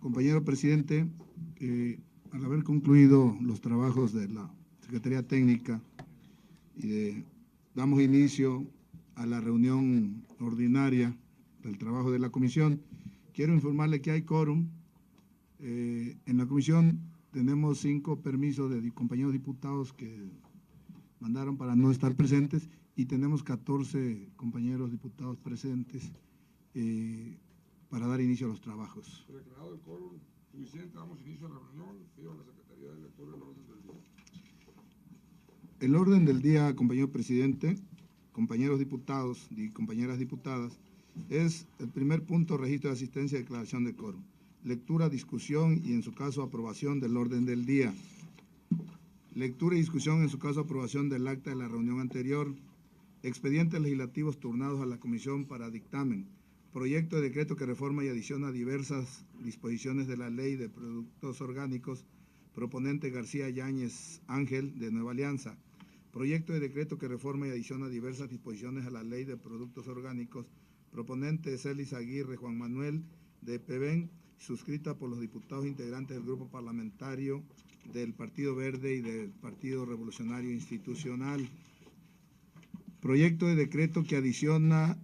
Compañero presidente, al haber concluido los trabajos de la Secretaría Técnica damos inicio a la reunión ordinaria del trabajo de la comisión. Quiero informarle que hay quórum. En la comisión tenemos 5 permisos de compañeros diputados que mandaron para no estar presentes y tenemos 14 compañeros diputados presentes para dar inicio a los trabajos. Declarado el quórum suficiente, damos inicio a la reunión. Pido a la Secretaría de Lectura el orden del día. El orden del día, compañero presidente, compañeros diputados y compañeras diputadas, es el primer punto: registro de asistencia y declaración de quórum. Lectura, discusión y, en su caso, aprobación del orden del día. Lectura y discusión, en su caso, aprobación del acta de la reunión anterior. Expedientes legislativos turnados a la comisión para dictamen. Proyecto de decreto que reforma y adiciona diversas disposiciones de la Ley de Productos Orgánicos. Proponente García Yáñez Ángel, de Nueva Alianza. Proyecto de decreto que reforma y adiciona diversas disposiciones a la Ley de Productos Orgánicos. Proponente Celis Aguirre Juan Manuel, de PBEN, suscrita por los diputados integrantes del Grupo Parlamentario del Partido Verde y del Partido Revolucionario Institucional. Proyecto de decreto que adiciona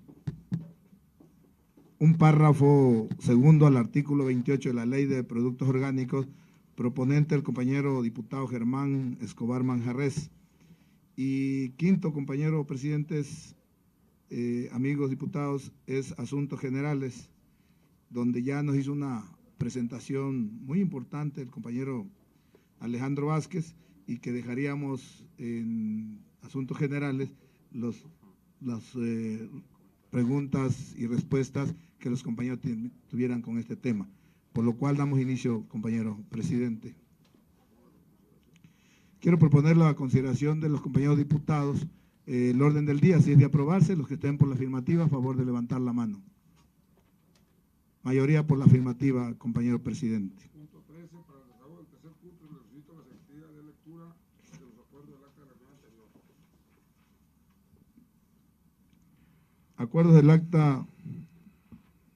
un párrafo segundo al artículo 28 de la Ley de Productos Orgánicos. Proponente el compañero diputado Germán Escobar Manjarrés. Y quinto, compañero presidentes, amigos diputados, es Asuntos Generales, donde ya nos hizo una presentación muy importante el compañero Alejandro Vázquez, y que dejaríamos en Asuntos Generales las preguntas y respuestas que los compañeros tuvieran con este tema. Por lo cual damos inicio, compañero presidente. Quiero proponer la consideración de los compañeros diputados el orden del día. Si es de aprobarse, los que estén por la afirmativa, a favor de levantar la mano. Mayoría por la afirmativa, compañero presidente. Punto 13, para el desahogo del tercer punto, le solicito a la Secretaría de Lectura de los acuerdos del acta de la reunión anterior. Acuerdos del acta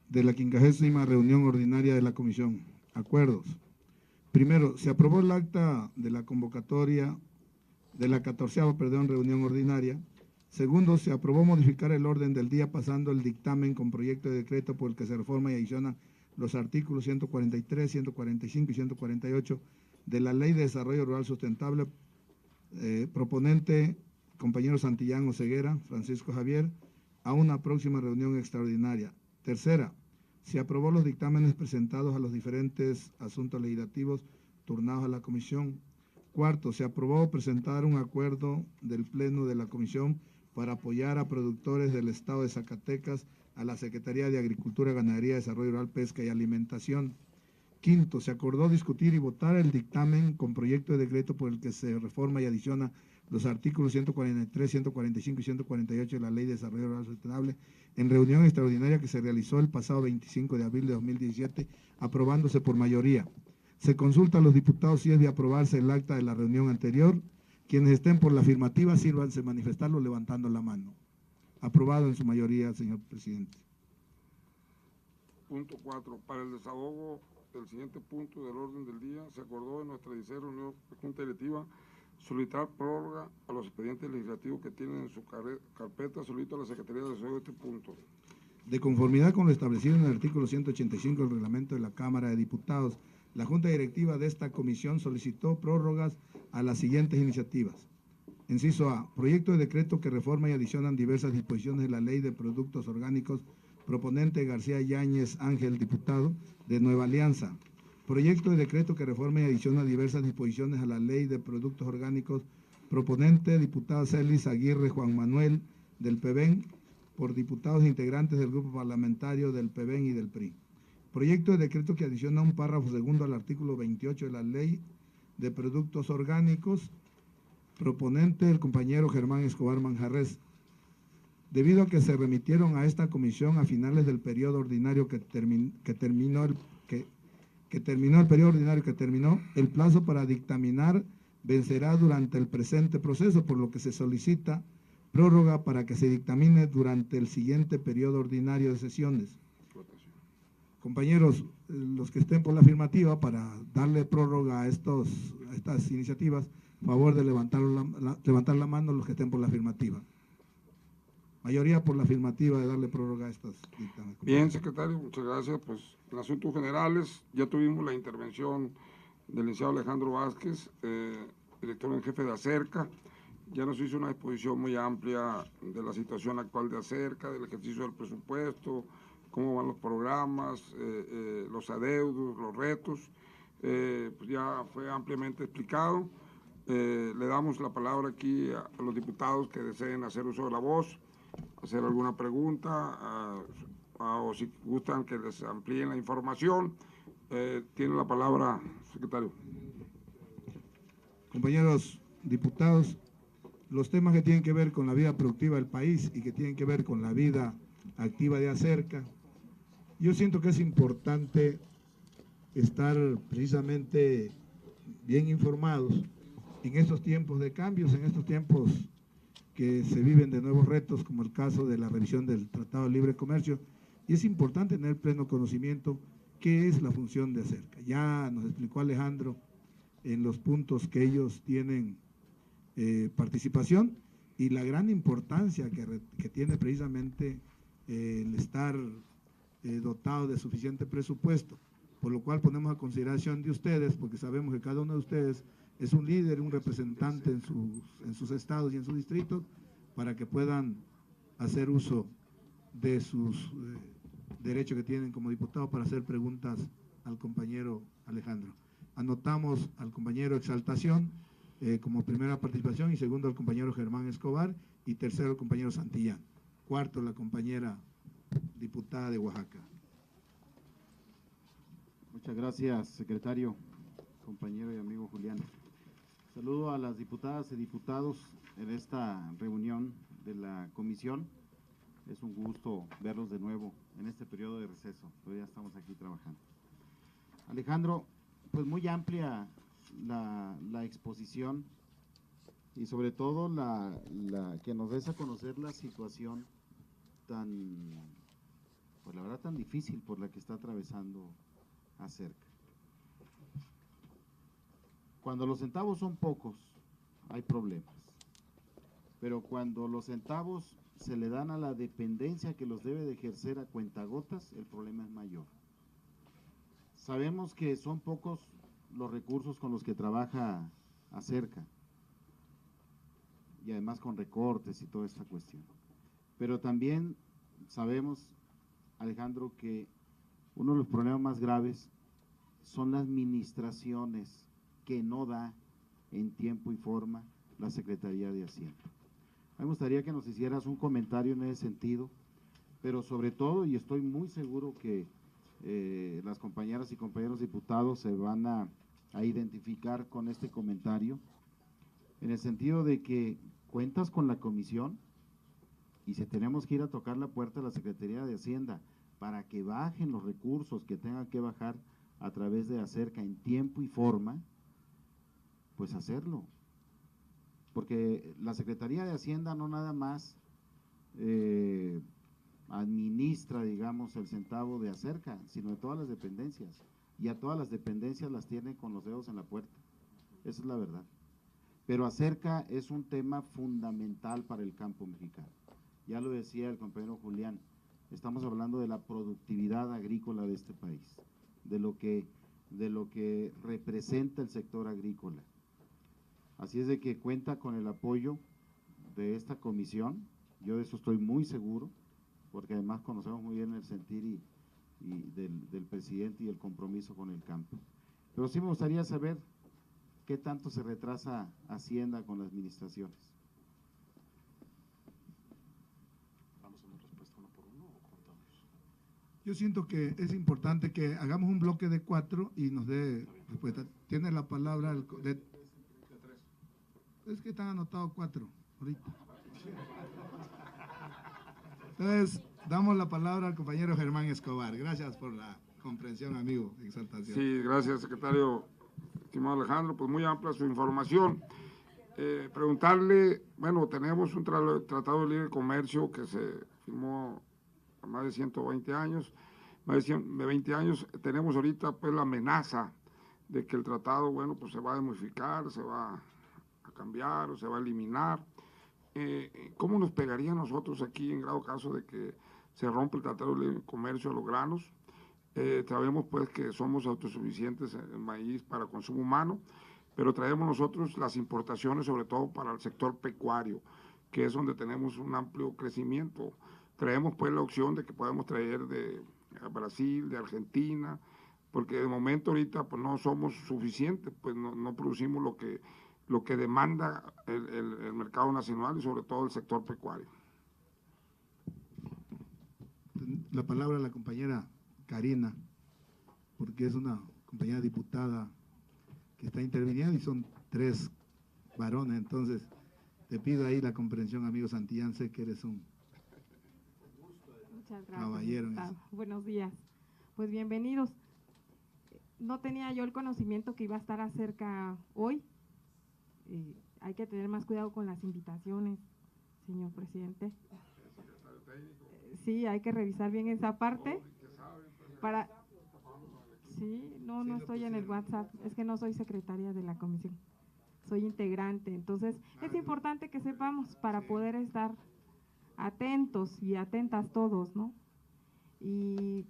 de la 50ª reunión ordinaria de la comisión. Acuerdos. Primero, se aprobó el acta de la convocatoria de la 14ª reunión ordinaria. Segundo, se aprobó modificar el orden del día pasando el dictamen con proyecto de decreto por el que se reforma y adiciona los artículos 143, 145 y 148 de la Ley de Desarrollo Rural Sustentable. Proponente, compañero Santillán Oseguera, Francisco Javier, a una próxima reunión extraordinaria. Tercera, se aprobó los dictámenes presentados a los diferentes asuntos legislativos turnados a la comisión. Cuarto, se aprobó presentar un acuerdo del Pleno de la Comisión para apoyar a productores del Estado de Zacatecas a la Secretaría de Agricultura, Ganadería, Desarrollo Rural, Pesca y Alimentación. Quinto, se acordó discutir y votar el dictamen con proyecto de decreto por el que se reforma y adiciona los artículos 143, 145 y 148 de la Ley de Desarrollo Rural Sustentable en reunión extraordinaria que se realizó el pasado 25 de abril de 2017, aprobándose por mayoría. Se consulta a los diputados si es de aprobarse el acta de la reunión anterior. Quienes estén por la afirmativa, sírvanse manifestarlo levantando la mano. Aprobado en su mayoría, señor presidente. Punto 4, para el desahogo del siguiente punto del orden del día, se acordó en nuestra 16ª reunión de Junta Directiva solicitar prórroga a los expedientes legislativos que tienen en su carpeta. Solicito a la Secretaría de Desarrollo este punto. De conformidad con lo establecido en el artículo 185 del reglamento de la Cámara de Diputados, la Junta Directiva de esta comisión solicitó prórrogas a las siguientes iniciativas. Inciso A, proyecto de decreto que reforma y adicionan diversas disposiciones de la Ley de Productos Orgánicos. Proponente García Yáñez Ángel, diputado, de Nueva Alianza. Proyecto de decreto que reforma y adiciona diversas disposiciones a la Ley de Productos Orgánicos. Proponente, diputada Celis Aguirre Juan Manuel, del PBEN, por diputados integrantes del Grupo Parlamentario del PBEN y del PRI. Proyecto de decreto que adiciona un párrafo segundo al artículo 28 de la Ley de Productos Orgánicos. Proponente, el compañero Germán Escobar Manjarrés. Debido a que se remitieron a esta comisión a finales del periodo ordinario que terminó el plazo para dictaminar vencerá durante el presente proceso, por lo que se solicita prórroga para que se dictamine durante el siguiente periodo ordinario de sesiones. Compañeros, los que estén por la afirmativa, para darle prórroga a estas iniciativas, favor de levantar la mano los que estén por la afirmativa. Mayoría por la afirmativa de darle prórroga a estos dictámenes. Bien, secretario, muchas gracias. Pues en asuntos generales ya tuvimos la intervención del licenciado Alejandro Vázquez, director en jefe de Acerca. Ya nos hizo una exposición muy amplia de la situación actual de Acerca, del ejercicio del presupuesto, cómo van los programas, los adeudos, los retos. Pues ya fue ampliamente explicado. Le damos la palabra aquí a los diputados que deseen hacer uso de la voz, hacer alguna pregunta, o si gustan que les amplíen la información. Tiene la palabra, secretario. Compañeros diputados, los temas que tienen que ver con la vida productiva del país y que tienen que ver con la vida activa de Acerca, yo siento que es importante estar precisamente bien informados en estos tiempos de cambios, en estos tiempos que se viven de nuevos retos, como el caso de la revisión del Tratado de Libre Comercio, y es importante tener pleno conocimiento qué es la función de Acerca. Ya nos explicó Alejandro en los puntos que ellos tienen participación y la gran importancia que tiene precisamente el estar dotado de suficiente presupuesto, por lo cual ponemos a consideración de ustedes, porque sabemos que cada uno de ustedes es un líder, un representante en sus estados y en sus distritos, para que puedan hacer uso de sus derechos que tienen como diputados para hacer preguntas al compañero Alejandro. Anotamos al compañero Exaltación como primera participación, y segundo al compañero Germán Escobar, y tercero al compañero Santillán. Cuarto, la compañera diputada de Oaxaca. Muchas gracias, secretario, compañero y amigo Julián. Saludo a las diputadas y diputados en esta reunión de la comisión. Es un gusto verlos de nuevo en este periodo de receso, pero ya estamos aquí trabajando. Alejandro, pues muy amplia la exposición y sobre todo la que nos des a conocer la situación tan, pues la verdad tan difícil por la que está atravesando Acerca. Cuando los centavos son pocos, hay problemas, pero cuando los centavos se le dan a la dependencia que los debe de ejercer a cuentagotas, el problema es mayor. Sabemos que son pocos los recursos con los que trabaja Acerca, y además con recortes y toda esta cuestión. Pero también sabemos, Alejandro, que uno de los problemas más graves son las administraciones que no da en tiempo y forma la Secretaría de Hacienda. A mí me gustaría que nos hicieras un comentario en ese sentido, pero sobre todo, y estoy muy seguro que las compañeras y compañeros diputados se van a identificar con este comentario, en el sentido de que cuentas con la comisión, y si tenemos que ir a tocar la puerta de la Secretaría de Hacienda para que bajen los recursos que tengan que bajar a través de Acerca en tiempo y forma, pues hacerlo. Porque la Secretaría de Hacienda no nada más administra, digamos, el centavo de Acerca, sino de todas las dependencias. Y a todas las dependencias las tiene con los dedos en la puerta. Esa es la verdad. Pero Acerca es un tema fundamental para el campo mexicano. Ya lo decía el compañero Julián, estamos hablando de la productividad agrícola de este país, de lo que representa el sector agrícola. Así es de que cuenta con el apoyo de esta comisión, yo de eso estoy muy seguro, porque además conocemos muy bien el sentir y del presidente y el compromiso con el campo. Pero sí me gustaría saber qué tanto se retrasa Hacienda con las administraciones. Yo siento que es importante que hagamos un bloque de 4 y nos dé respuesta. Tiene la palabra es que están anotados 4 ahorita. Entonces, damos la palabra al compañero Germán Escobar. Gracias por la comprensión, amigo. Exaltación. Sí, gracias, secretario. Estimado Alejandro, pues muy amplia su información. Preguntarle, bueno, tenemos un tratado de libre comercio que se firmó a más de 120 años, más de 20 años, tenemos ahorita pues la amenaza de que el tratado, bueno, pues se va a modificar, se va a cambiar o se va a eliminar. ¿Cómo nos pegaría a nosotros aquí en grado caso de que se rompe el Tratado de Libre Comercio a los granos? Sabemos pues que somos autosuficientes en maíz para consumo humano, pero traemos nosotros las importaciones sobre todo para el sector pecuario, que es donde tenemos un amplio crecimiento. Traemos pues la opción de que podemos traer de Brasil, de Argentina, porque de momento ahorita pues no somos suficientes, pues no producimos lo que demanda el mercado nacional y sobre todo el sector pecuario. La palabra a la compañera Karina, porque es una compañera diputada que está interviniendo y son 3 varones, entonces te pido ahí la comprensión, amigo Santillán, sé que eres un caballero. Buenos días, pues bienvenidos. No tenía yo el conocimiento que iba a estar acerca hoy. Hay que tener más cuidado con las invitaciones, señor presidente. Sí, hay que revisar bien esa parte. Sí, no estoy en el WhatsApp, es que no soy secretaria de la comisión, soy integrante. Entonces, es importante que sepamos para poder estar atentos y atentas todos, ¿no? Y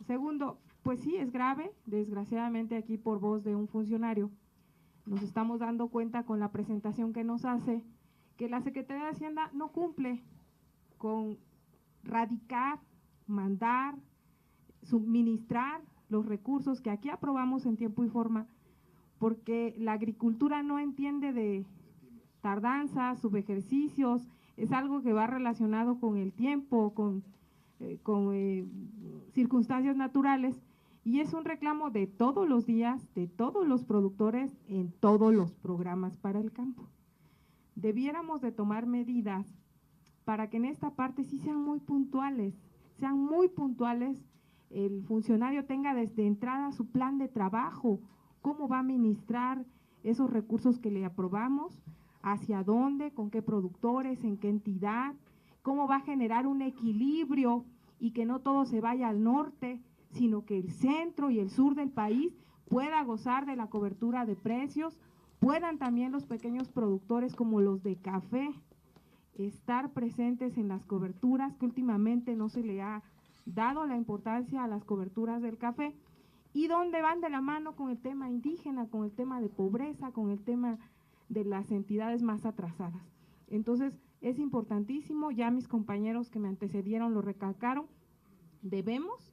segundo, pues sí, es grave, desgraciadamente aquí por voz de un funcionario, nos estamos dando cuenta con la presentación que nos hace que la Secretaría de Hacienda no cumple con radicar, mandar, suministrar los recursos que aquí aprobamos en tiempo y forma, porque la agricultura no entiende de tardanzas, subejercicios, es algo que va relacionado con el tiempo, con circunstancias naturales, y es un reclamo de todos los días, de todos los productores en todos los programas para el campo. Debiéramos de tomar medidas para que en esta parte sí sean muy puntuales, el funcionario tenga desde entrada su plan de trabajo, cómo va a administrar esos recursos que le aprobamos, hacia dónde, con qué productores, en qué entidad, cómo va a generar un equilibrio y que no todo se vaya al norte, sino que el centro y el sur del país pueda gozar de la cobertura de precios, puedan también los pequeños productores como los de café estar presentes en las coberturas, que últimamente no se le ha dado la importancia a las coberturas del café, y donde van de la mano con el tema indígena, con el tema de pobreza, con el tema de las entidades más atrasadas. Entonces, es importantísimo, ya mis compañeros que me antecedieron lo recalcaron, debemos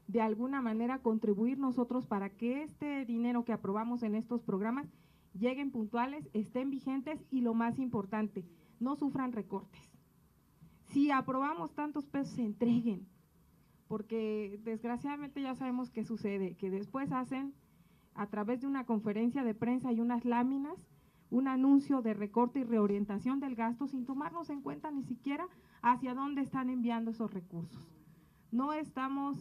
de alguna manera contribuir nosotros para que este dinero que aprobamos en estos programas lleguen puntuales, estén vigentes y lo más importante, no sufran recortes. Si aprobamos tantos pesos, se entreguen, porque desgraciadamente ya sabemos qué sucede, que después hacen a través de una conferencia de prensa y unas láminas, un anuncio de recorte y reorientación del gasto sin tomarnos en cuenta ni siquiera hacia dónde están enviando esos recursos. No estamos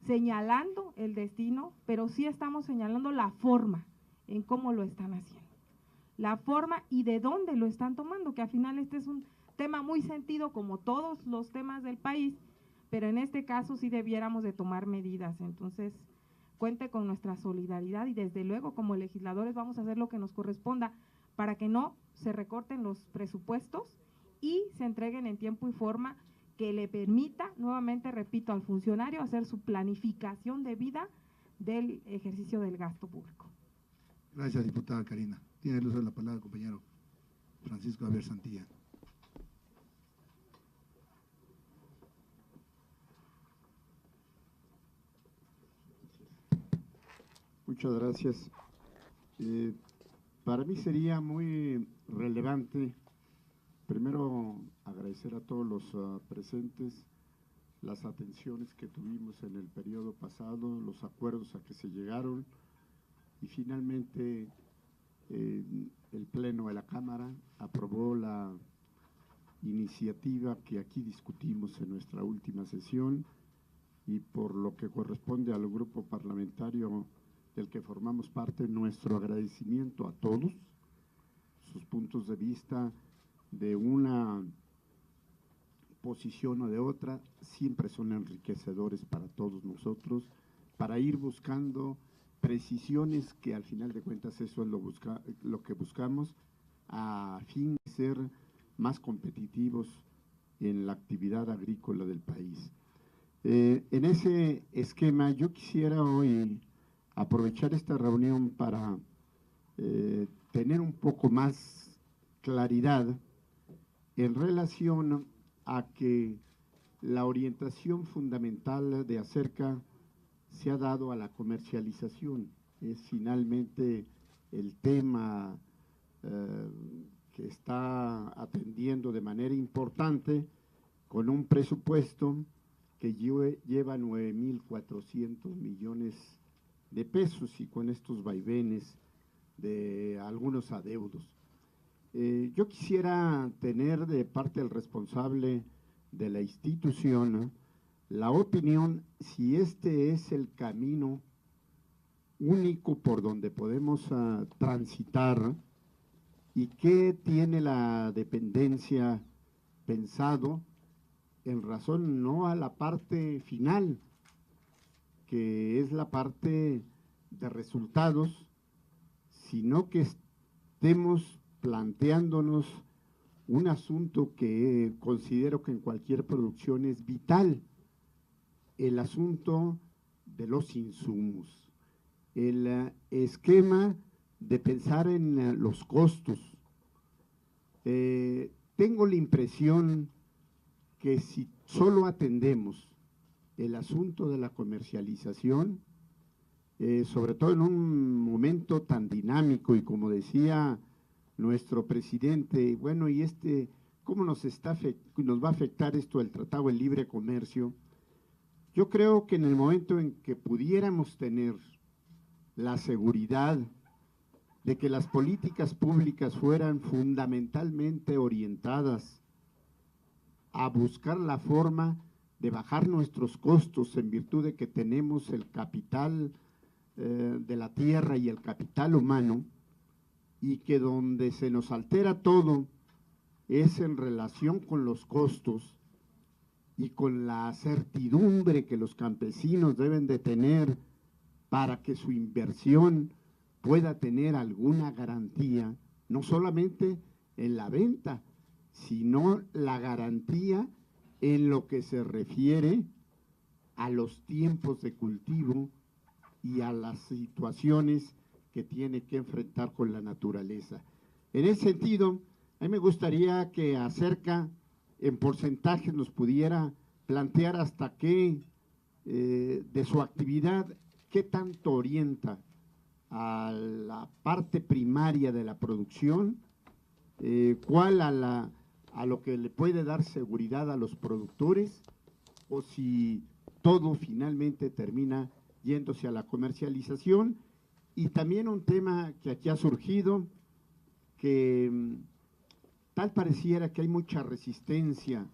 señalando el destino, pero sí estamos señalando la forma en cómo lo están haciendo. La forma y de dónde lo están tomando, que al final este es un tema muy sentido como todos los temas del país, pero en este caso sí debiéramos de tomar medidas. Entonces, cuente con nuestra solidaridad y desde luego como legisladores vamos a hacer lo que nos corresponda para que no se recorten los presupuestos y se entreguen en tiempo y forma que le permita, nuevamente repito, al funcionario hacer su planificación de vida del ejercicio del gasto público. Gracias, diputada Karina. Tiene el uso de la palabra el compañero Francisco Javier Santillán. Muchas gracias. Para mí sería muy relevante, primero, agradecer a todos los presentes las atenciones que tuvimos en el periodo pasado, los acuerdos a que se llegaron y finalmente el Pleno de la Cámara aprobó la iniciativa que aquí discutimos en nuestra última sesión y por lo que corresponde al grupo parlamentario del que formamos parte, nuestro agradecimiento a todos, sus puntos de vista de una posición o de otra, siempre son enriquecedores para todos nosotros, para ir buscando precisiones que al final de cuentas eso es lo que buscamos a fin de ser más competitivos en la actividad agrícola del país. En ese esquema yo quisiera hoy aprovechar esta reunión para tener un poco más claridad en relación a que la orientación fundamental de Acerca se ha dado a la comercialización. Es finalmente el tema que está atendiendo de manera importante con un presupuesto que lleva 9.400 millones de pesos y con estos vaivenes de algunos adeudos. Yo quisiera tener de parte del responsable de la institución la opinión si este es el camino único por donde podemos transitar y qué tiene la dependencia pensado en razón no a la parte final, que es la parte de resultados, sino que estemos planteándonos un asunto que considero que en cualquier producción es vital, el asunto de los insumos, el esquema de pensar en los costos. Tengo la impresión que si solo atendemos el asunto de la comercialización, sobre todo en un momento tan dinámico y como decía nuestro presidente, bueno, y ¿cómo nos va a afectar esto del Tratado de Libre Comercio? Yo creo que en el momento en que pudiéramos tener la seguridad de que las políticas públicas fueran fundamentalmente orientadas a buscar la forma de bajar nuestros costos en virtud de que tenemos el capital de la tierra y el capital humano, y que donde se nos altera todo es en relación con los costos y con la certidumbre que los campesinos deben de tener para que su inversión pueda tener alguna garantía, no solamente en la venta, sino la garantía en lo que se refiere a los tiempos de cultivo y a las situaciones que tiene que enfrentar con la naturaleza. En ese sentido, a mí me gustaría que Acerca en porcentajes nos pudiera plantear hasta qué de su actividad, qué tanto orienta a la parte primaria de la producción, cuál a lo que le puede dar seguridad a los productores, o si todo finalmente termina yéndose a la comercialización. Y también un tema que aquí ha surgido, que tal pareciera que hay mucha resistencia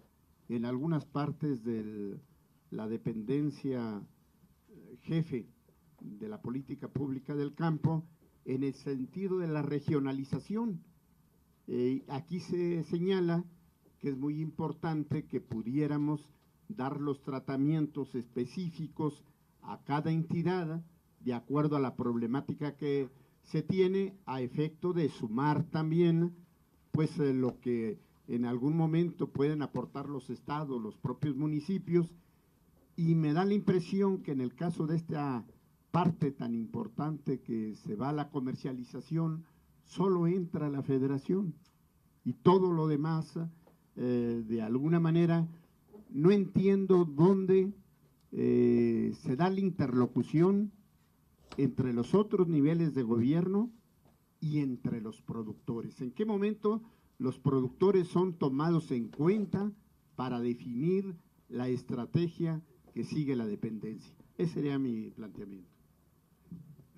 en algunas partes de la dependencia jefe de la política pública del campo, en el sentido de la regionalización. Aquí se señala que es muy importante que pudiéramos dar los tratamientos específicos a cada entidad de acuerdo a la problemática que se tiene, a efecto de sumar también pues lo que en algún momento pueden aportar los estados, los propios municipios, y me da la impresión que en el caso de esta parte tan importante que se va a la comercialización, solo entra la federación y todo lo demás, de alguna manera, no entiendo dónde se da la interlocución entre los otros niveles de gobierno y entre los productores. ¿En qué momento los productores son tomados en cuenta para definir la estrategia que sigue la dependencia? Ese sería mi planteamiento.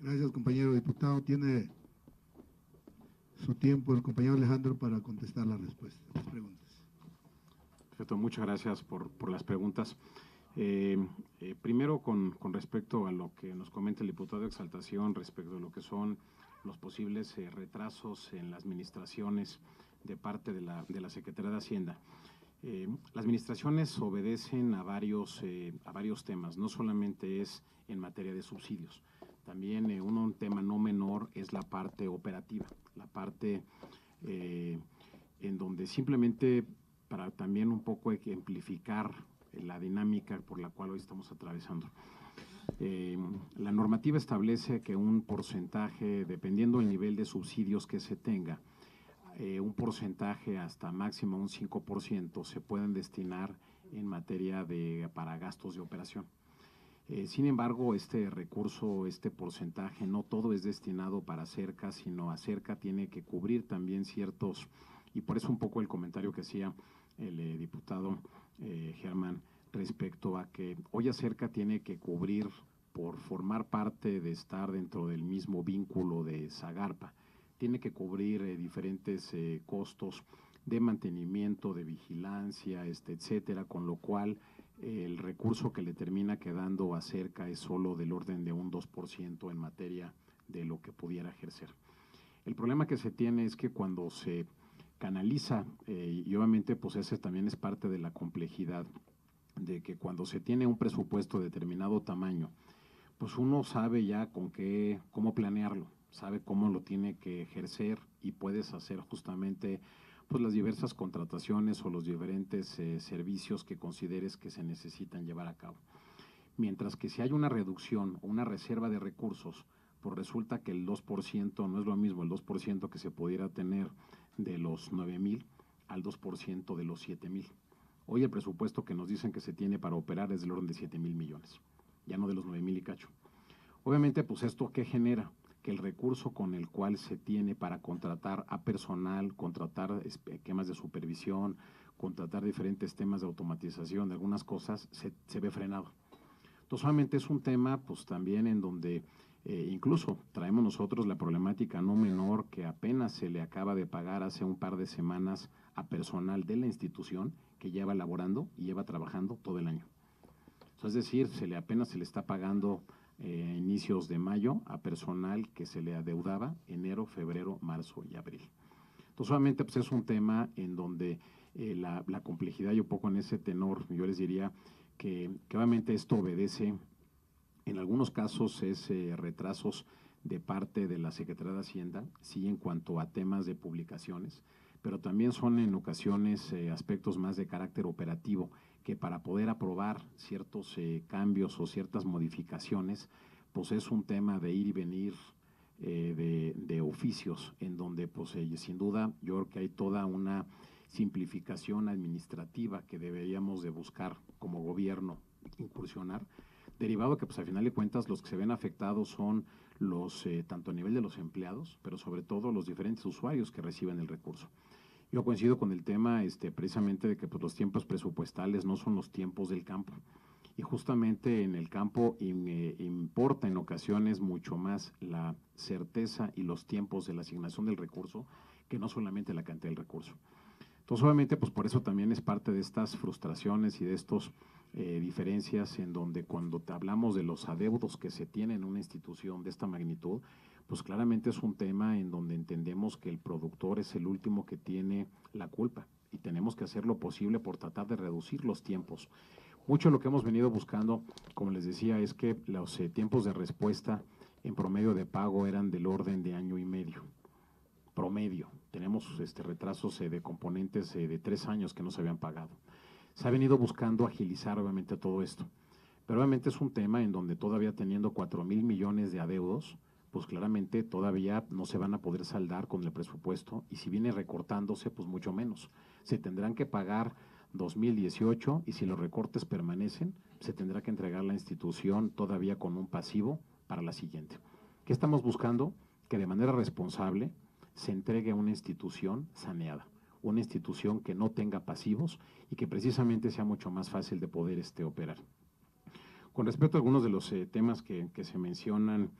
Gracias, compañero diputado. Tiene su tiempo el compañero Alejandro para contestar las respuestas, las preguntas. Perfecto, muchas gracias por las preguntas. Primero, con respecto a lo que nos comenta el diputado de Exaltación, respecto a lo que son los posibles retrasos en las administraciones de parte de la Secretaría de Hacienda. Las administraciones obedecen a varios temas, no solamente es en materia de subsidios, también un tema no menor es la parte operativa, la parte en donde simplemente para también un poco ejemplificar la dinámica por la cual hoy estamos atravesando. La normativa establece que un porcentaje, dependiendo del nivel de subsidios que se tenga, un porcentaje hasta máximo un 5% se pueden destinar en materia para gastos de operación. Sin embargo, este recurso, este porcentaje, no todo es destinado para Acerca, sino Acerca tiene que cubrir también ciertos, y por eso un poco el comentario que hacía el diputado Germán respecto a que hoy Acerca tiene que cubrir, por formar parte de estar dentro del mismo vínculo de Zagarpa, tiene que cubrir diferentes costos de mantenimiento, de vigilancia, etcétera, con lo cual el recurso que le termina quedando a Acerca es solo del orden de un 2% en materia de lo que pudiera ejercer. El problema que se tiene es que cuando se canaliza, y obviamente pues ese también es parte de la complejidad, de que cuando se tiene un presupuesto de determinado tamaño, pues uno sabe ya cómo planearlo, sabe cómo lo tiene que ejercer y puedes hacer justamente pues las diversas contrataciones o los diferentes servicios que consideres que se necesitan llevar a cabo. Mientras que si hay una reducción o una reserva de recursos, pues resulta que el 2% no es lo mismo, el 2% que se pudiera tener de los 9,000 al 2% de los 7,000. Hoy el presupuesto que nos dicen que se tiene para operar es del orden de 7,000 millones, ya no de los 9,000 y cacho. Obviamente, pues esto ¿qué genera? Que el recurso con el cual se tiene para contratar a personal, contratar esquemas de supervisión, contratar diferentes temas de automatización de algunas cosas, se ve frenado. Entonces, solamente es un tema, pues también en donde incluso traemos nosotros la problemática no menor que apenas se le acaba de pagar hace un par de semanas a personal de la institución que lleva laborando y lleva trabajando todo el año. Entonces, es decir, apenas se le está pagando inicios de mayo a personal que se le adeudaba enero, febrero, marzo y abril. Entonces, solamente pues, es un tema en donde la complejidad y un poco en ese tenor, yo les diría que obviamente esto obedece, en algunos casos es retrasos de parte de la Secretaría de Hacienda, sí en cuanto a temas de publicaciones, pero también son en ocasiones aspectos más de carácter operativo, que para poder aprobar ciertos cambios o ciertas modificaciones, pues es un tema de ir y venir de oficios, en donde pues sin duda yo creo que hay toda una simplificación administrativa que deberíamos de buscar como gobierno incursionar, derivado que pues al final de cuentas los que se ven afectados son los, tanto a nivel de los empleados, pero sobre todo los diferentes usuarios que reciben el recurso. Yo coincido con el tema precisamente de que pues, los tiempos presupuestales no son los tiempos del campo. Y justamente en el campo importa en ocasiones mucho más la certeza y los tiempos de la asignación del recurso que no solamente la cantidad del recurso. Entonces, obviamente, pues por eso también es parte de estas frustraciones y de estos diferencias en donde cuando te hablamos de los adeudos que se tienen en una institución de esta magnitud, pues claramente es un tema en donde entendemos que el productor es el último que tiene la culpa y tenemos que hacer lo posible por tratar de reducir los tiempos. Mucho de lo que hemos venido buscando, como les decía, es que los tiempos de respuesta en promedio de pago eran del orden de año y medio. Promedio. Tenemos retrasos de componentes de 3 años que no se habían pagado. Se ha venido buscando agilizar obviamente todo esto, pero obviamente es un tema en donde todavía teniendo 4,000 millones de adeudos, pues claramente todavía no se van a poder saldar con el presupuesto y si viene recortándose, pues mucho menos. Se tendrán que pagar 2018 y si los recortes permanecen, se tendrá que entregar la institución todavía con un pasivo para la siguiente. ¿Qué estamos buscando? Que de manera responsable se entregue a una institución saneada, una institución que no tenga pasivos y que precisamente sea mucho más fácil de poder operar. Con respecto a algunos de los temas que se mencionan,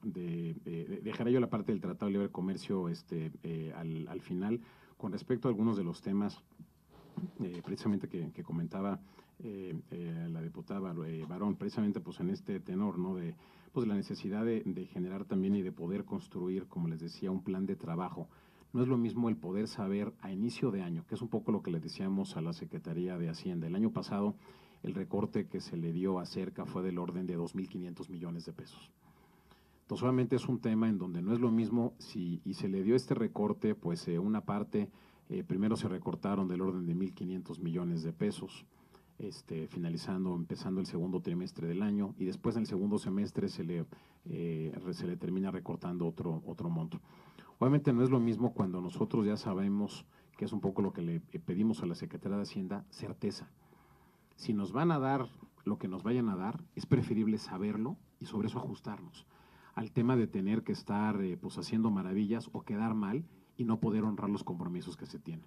dejaré yo la parte del Tratado de Libre Comercio al final. Con respecto a algunos de los temas precisamente que comentaba la diputada Barón, precisamente pues en este tenor, ¿no? De pues la necesidad de generar también y de poder construir, como les decía, un plan de trabajo, no es lo mismo el poder saber a inicio de año, que es un poco lo que le decíamos a la Secretaría de Hacienda. El año pasado el recorte que se le dio a Cerca fue del orden de 2.500 millones de pesos. Entonces, obviamente es un tema en donde no es lo mismo y se le dio este recorte, pues una parte, primero se recortaron del orden de 1.500 millones de pesos, empezando el segundo trimestre del año, y después en el segundo semestre se le termina recortando otro monto. Obviamente no es lo mismo cuando nosotros ya sabemos, que es un poco lo que le pedimos a la Secretaría de Hacienda, certeza. Si nos van a dar lo que nos vayan a dar, es preferible saberlo y sobre eso ajustarnos al tema de tener que estar pues haciendo maravillas o quedar mal y no poder honrar los compromisos que se tienen.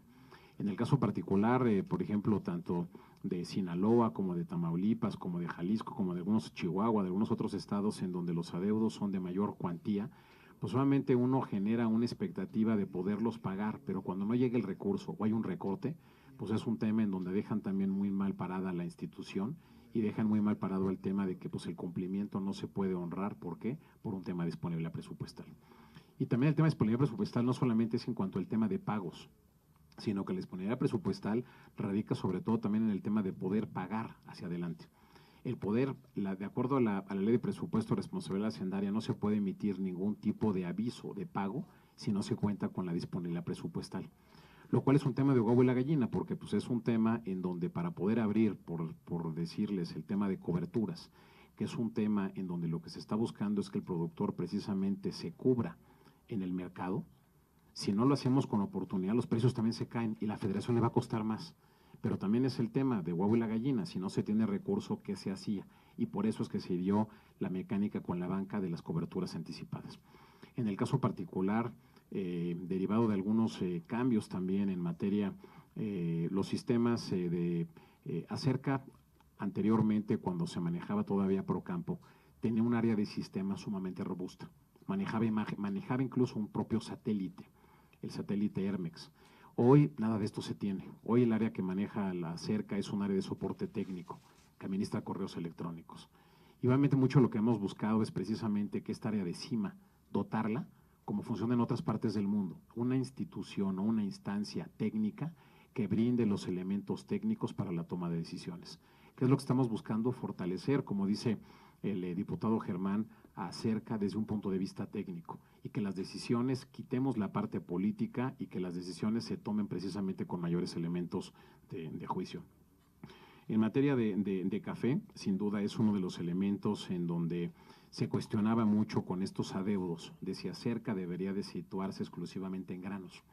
En el caso particular, por ejemplo, tanto de Sinaloa como de Tamaulipas, como de Jalisco, como de algunos Chihuahua, de algunos otros estados en donde los adeudos son de mayor cuantía, pues solamente uno genera una expectativa de poderlos pagar, pero cuando no llega el recurso o hay un recorte, pues es un tema en donde dejan también muy mal parada la institución y dejan muy mal parado el tema de que pues el cumplimiento no se puede honrar. ¿Por qué? Por un tema de disponibilidad presupuestal. Y también el tema de disponibilidad presupuestal no solamente es en cuanto al tema de pagos, sino que la disponibilidad presupuestal radica sobre todo también en el tema de poder pagar hacia adelante. El poder, de acuerdo a la Ley de Presupuesto y Responsabilidad Hacendaria, no se puede emitir ningún tipo de aviso de pago si no se cuenta con la disponibilidad presupuestal. Lo cual es un tema de huevo y la gallina, porque pues es un tema en donde para poder abrir, por decirles, el tema de coberturas, que es un tema en donde lo que se está buscando es que el productor precisamente se cubra en el mercado. Si no lo hacemos con oportunidad, los precios también se caen y la federación le va a costar más. Pero también es el tema de huevo y la gallina, si no se tiene recurso, ¿qué se hacía? Y por eso es que se dio la mecánica con la banca de las coberturas anticipadas. En el caso particular, derivado de algunos cambios también en materia, los sistemas de Acerca, anteriormente cuando se manejaba todavía Procampo, tenía un área de sistemas sumamente robusta. Manejaba incluso un propio satélite, el satélite Hermex. Hoy nada de esto se tiene. Hoy el área que maneja la Cerca es un área de soporte técnico que administra correos electrónicos. Y obviamente mucho lo que hemos buscado es precisamente que esta área de CIMA, dotarla, como funciona en otras partes del mundo, una institución o una instancia técnica que brinde los elementos técnicos para la toma de decisiones. ¿Qué es lo que estamos buscando? Fortalecer, como dice el diputado Germán, acerca desde un punto de vista técnico y que las decisiones, quitemos la parte política y que las decisiones se tomen precisamente con mayores elementos de juicio. En materia de café, sin duda es uno de los elementos en donde se cuestionaba mucho con estos adeudos de si Acerca debería de situarse exclusivamente en granos.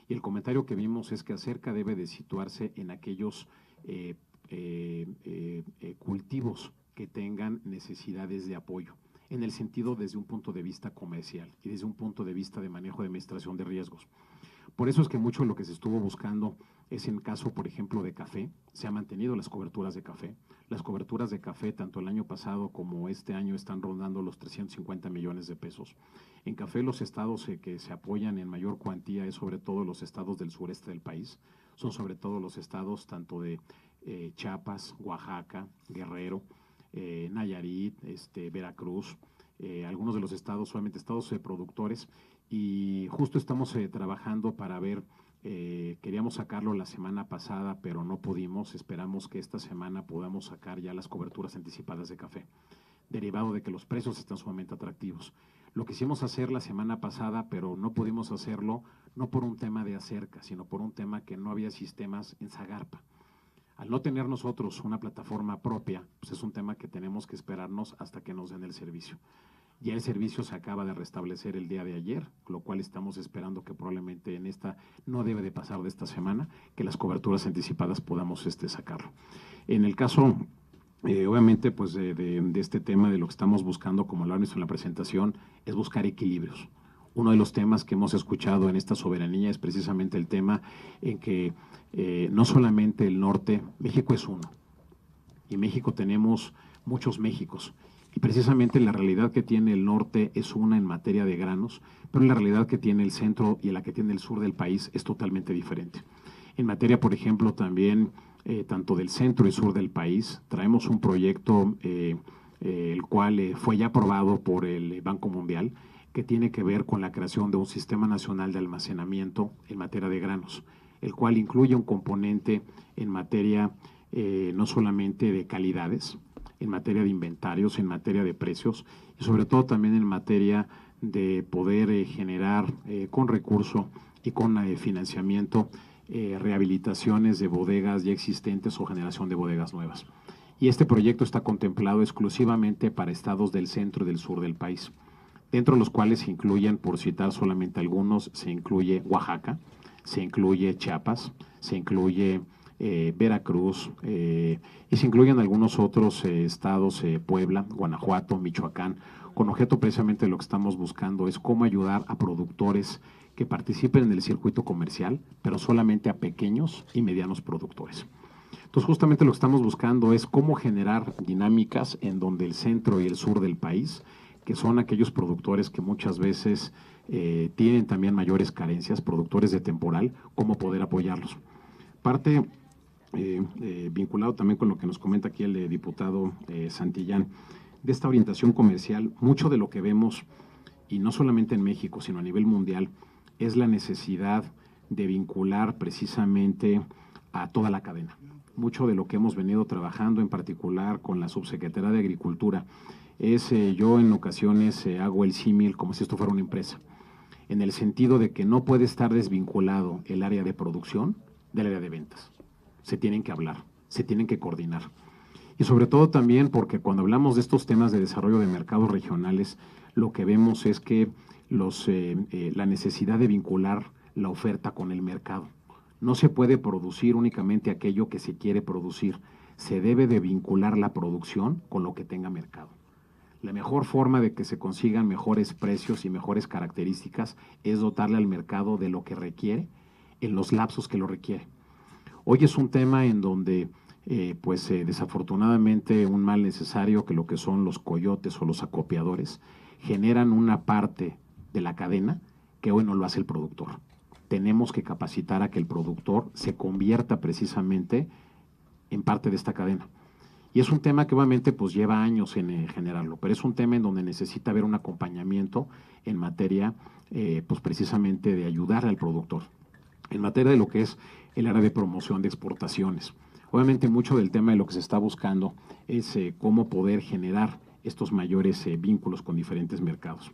Y el comentario que vimos es que Acerca debe de situarse en aquellos cultivos que tengan necesidades de apoyo, en el sentido desde un punto de vista comercial y desde un punto de vista de manejo de administración de riesgos. Por eso es que mucho lo que se estuvo buscando es en caso, por ejemplo, de café, se han mantenido las coberturas de café. Las coberturas de café, tanto el año pasado como este año, están rondando los 350 millones de pesos. En café, los estados que se apoyan en mayor cuantía es sobre todo los estados del sureste del país. Son sobre todo los estados tanto de Chiapas, Oaxaca, Guerrero, Nayarit, Veracruz, algunos de los estados, solamente estados productores, y justo estamos trabajando para ver, queríamos sacarlo la semana pasada, pero no pudimos, esperamos que esta semana podamos sacar ya las coberturas anticipadas de café, derivado de que los precios están sumamente atractivos. Lo quisimos hacer la semana pasada, pero no pudimos hacerlo, no por un tema de Acerca, sino por un tema que no había sistemas en Zagarpa. Al no tener nosotros una plataforma propia, pues es un tema que tenemos que esperarnos hasta que nos den el servicio. Ya el servicio se acaba de restablecer el día de ayer, lo cual estamos esperando que probablemente en esta, no debe de pasar de esta semana, que las coberturas anticipadas podamos sacarlo. En el caso, obviamente, pues de este tema, de lo que estamos buscando, como lo han visto en la presentación, es buscar equilibrios. Uno de los temas que hemos escuchado en esta soberanía es precisamente el tema en que no solamente el norte, México es uno, y México tenemos muchos Méxicos, y precisamente la realidad que tiene el norte es una en materia de granos, pero la realidad que tiene el centro y la que tiene el sur del país es totalmente diferente. En materia, por ejemplo, también tanto del centro y sur del país, traemos un proyecto el cual fue ya aprobado por el Banco Mundial, que tiene que ver con la creación de un sistema nacional de almacenamiento en materia de granos, el cual incluye un componente en materia no solamente de calidades, en materia de inventarios, en materia de precios y sobre todo también en materia de poder generar con recurso y con financiamiento rehabilitaciones de bodegas ya existentes o generación de bodegas nuevas. Y este proyecto está contemplado exclusivamente para estados del centro y del sur del país, dentro de los cuales se incluyen, por citar solamente algunos, se incluye Oaxaca, se incluye Chiapas, se incluye Veracruz y se incluyen algunos otros estados, Puebla, Guanajuato, Michoacán, con objeto precisamente de lo que estamos buscando es cómo ayudar a productores que participen en el circuito comercial, pero solamente a pequeños y medianos productores. Entonces, justamente lo que estamos buscando es cómo generar dinámicas en donde el centro y el sur del país, que son aquellos productores que muchas veces tienen también mayores carencias, productores de temporal, cómo poder apoyarlos. Parte vinculado también con lo que nos comenta aquí el diputado Santillán, de esta orientación comercial, mucho de lo que vemos, y no solamente en México, sino a nivel mundial, es la necesidad de vincular precisamente a toda la cadena. Mucho de lo que hemos venido trabajando, en particular con la Subsecretaría de Agricultura, es yo en ocasiones hago el símil como si esto fuera una empresa, en el sentido de que no puede estar desvinculado el área de producción del área de ventas. Se tienen que hablar, se tienen que coordinar. Y sobre todo también porque cuando hablamos de estos temas de desarrollo de mercados regionales, lo que vemos es que la necesidad de vincular la oferta con el mercado. No se puede producir únicamente aquello que se quiere producir, se debe de vincular la producción con lo que tenga mercado. La mejor forma de que se consigan mejores precios y mejores características es dotarle al mercado de lo que requiere en los lapsos que lo requiere. Hoy es un tema en donde desafortunadamente un mal necesario que lo que son los coyotes o los acopiadores generan una parte de la cadena que hoy no lo hace el productor. Tenemos que capacitar a que el productor se convierta precisamente en parte de esta cadena. Y es un tema que obviamente pues lleva años en generarlo, pero es un tema en donde necesita haber un acompañamiento en materia pues precisamente de ayudar al productor. En materia de lo que es el área de promoción de exportaciones. Obviamente mucho del tema de lo que se está buscando es cómo poder generar estos mayores vínculos con diferentes mercados.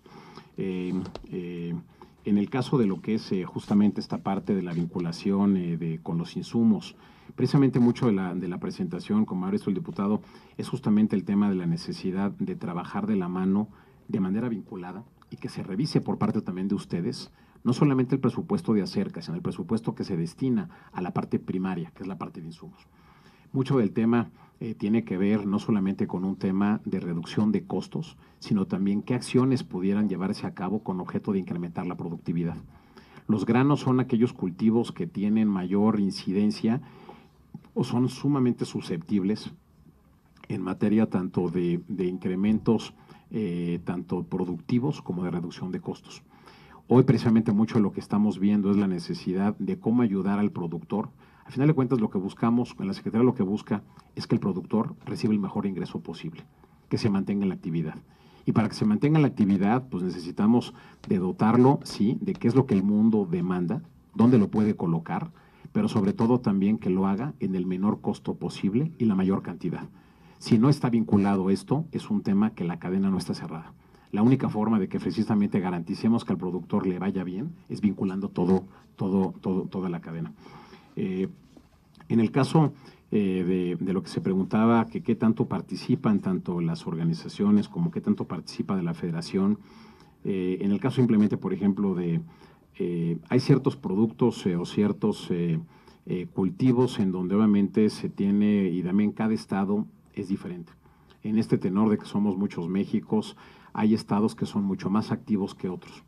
En el caso de lo que es justamente esta parte de la vinculación con los insumos, precisamente mucho de la presentación, como ha visto el diputado, es justamente el tema de la necesidad de trabajar de la mano de manera vinculada y que se revise por parte también de ustedes, no solamente el presupuesto de Acerca, sino el presupuesto que se destina a la parte primaria, que es la parte de insumos. Mucho del tema tiene que ver no solamente con un tema de reducción de costos, sino también qué acciones pudieran llevarse a cabo con objeto de incrementar la productividad. Los granos son aquellos cultivos que tienen mayor incidencia o son sumamente susceptibles en materia tanto de incrementos tanto productivos como de reducción de costos. Hoy precisamente mucho de lo que estamos viendo es la necesidad de cómo ayudar al productor. Al final de cuentas lo que buscamos, en la Secretaría lo que busca es que el productor reciba el mejor ingreso posible, que se mantenga en la actividad. Y para que se mantenga en la actividad, pues necesitamos de dotarlo, sí, de qué es lo que el mundo demanda, dónde lo puede colocar, pero sobre todo también que lo haga en el menor costo posible y la mayor cantidad. Si no está vinculado esto, es un tema que la cadena no está cerrada. La única forma de que precisamente garanticemos que al productor le vaya bien es vinculando toda la cadena. En el caso de lo que se preguntaba, que qué tanto participan tanto las organizaciones como qué tanto participa de la federación, en el caso simplemente, por ejemplo, hay ciertos productos o ciertos cultivos en donde obviamente se tiene, y también cada estado es diferente. En este tenor de que somos muchos Méxicos, hay estados que son mucho más activos que otros.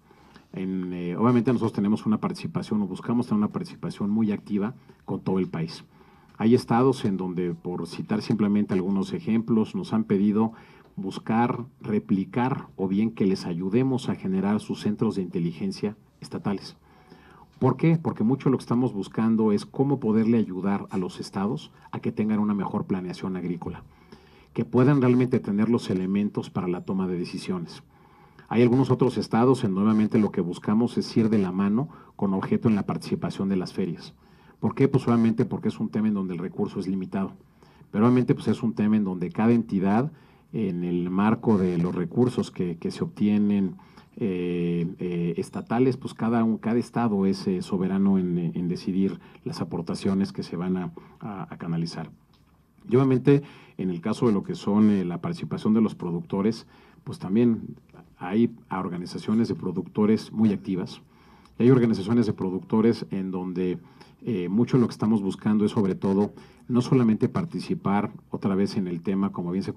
Obviamente nosotros tenemos una participación o buscamos tener una participación muy activa con todo el país. Hay estados en donde, por citar simplemente algunos ejemplos, nos han pedido buscar, replicar o bien que les ayudemos a generar sus centros de inteligencia estatales. ¿Por qué? Porque mucho de lo que estamos buscando es cómo poderle ayudar a los estados a que tengan una mejor planeación agrícola, que puedan realmente tener los elementos para la toma de decisiones. Hay algunos otros estados en nuevamente lo que buscamos es ir de la mano con objeto en la participación de las ferias. ¿Por qué? Pues obviamente porque es un tema en donde el recurso es limitado, pero obviamente pues es un tema en donde cada entidad, en el marco de los recursos que se obtienen estatales, pues cada estado es soberano en decidir las aportaciones que se van a canalizar. Y obviamente en el caso de lo que son la participación de los productores, pues también hay organizaciones de productores muy activas. Hay organizaciones de productores en donde mucho lo que estamos buscando es sobre todo no solamente participar otra vez en el tema, como bien se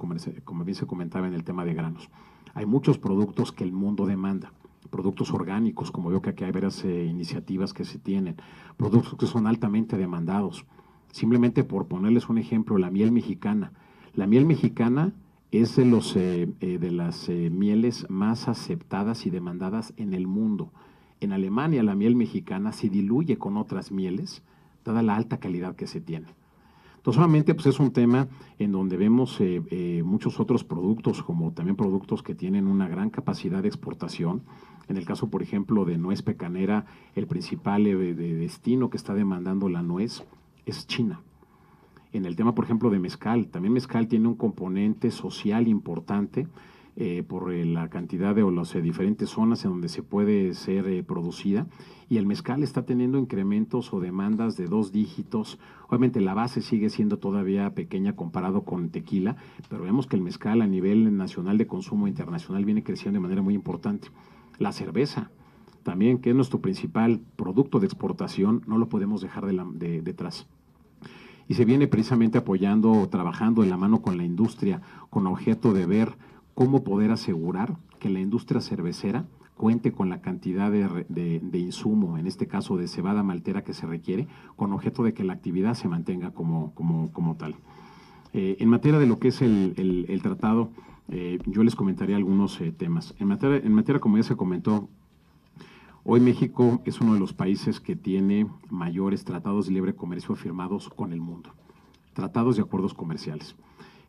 comentaba en el tema de granos. Hay muchos productos que el mundo demanda, productos orgánicos, como veo que aquí hay varias iniciativas que se tienen, productos que son altamente demandados. Simplemente por ponerles un ejemplo, la miel mexicana. La miel mexicana es de las mieles más aceptadas y demandadas en el mundo. En Alemania la miel mexicana se diluye con otras mieles, dada la alta calidad que se tiene. Entonces, solamente pues, es un tema en donde vemos muchos otros productos, como también productos que tienen una gran capacidad de exportación. En el caso, por ejemplo, de nuez pecanera, el principal de destino que está demandando la nuez es China. En el tema, por ejemplo, de mezcal, también mezcal tiene un componente social importante por la cantidad de las diferentes zonas en donde se puede ser producida, y el mezcal está teniendo incrementos o demandas de 2 dígitos. Obviamente la base sigue siendo todavía pequeña comparado con tequila, pero vemos que el mezcal a nivel nacional de consumo internacional viene creciendo de manera muy importante. La cerveza también, que es nuestro principal producto de exportación, no lo podemos dejar detrás. Y se viene precisamente apoyando o trabajando de la mano con la industria con objeto de ver cómo poder asegurar que la industria cervecera cuente con la cantidad de insumo, en este caso de cebada maltera que se requiere, con objeto de que la actividad se mantenga como tal. En materia de lo que es el tratado, yo les comentaría algunos temas. En materia, como ya se comentó, hoy México es uno de los países que tiene mayores tratados de libre comercio firmados con el mundo, tratados y acuerdos comerciales.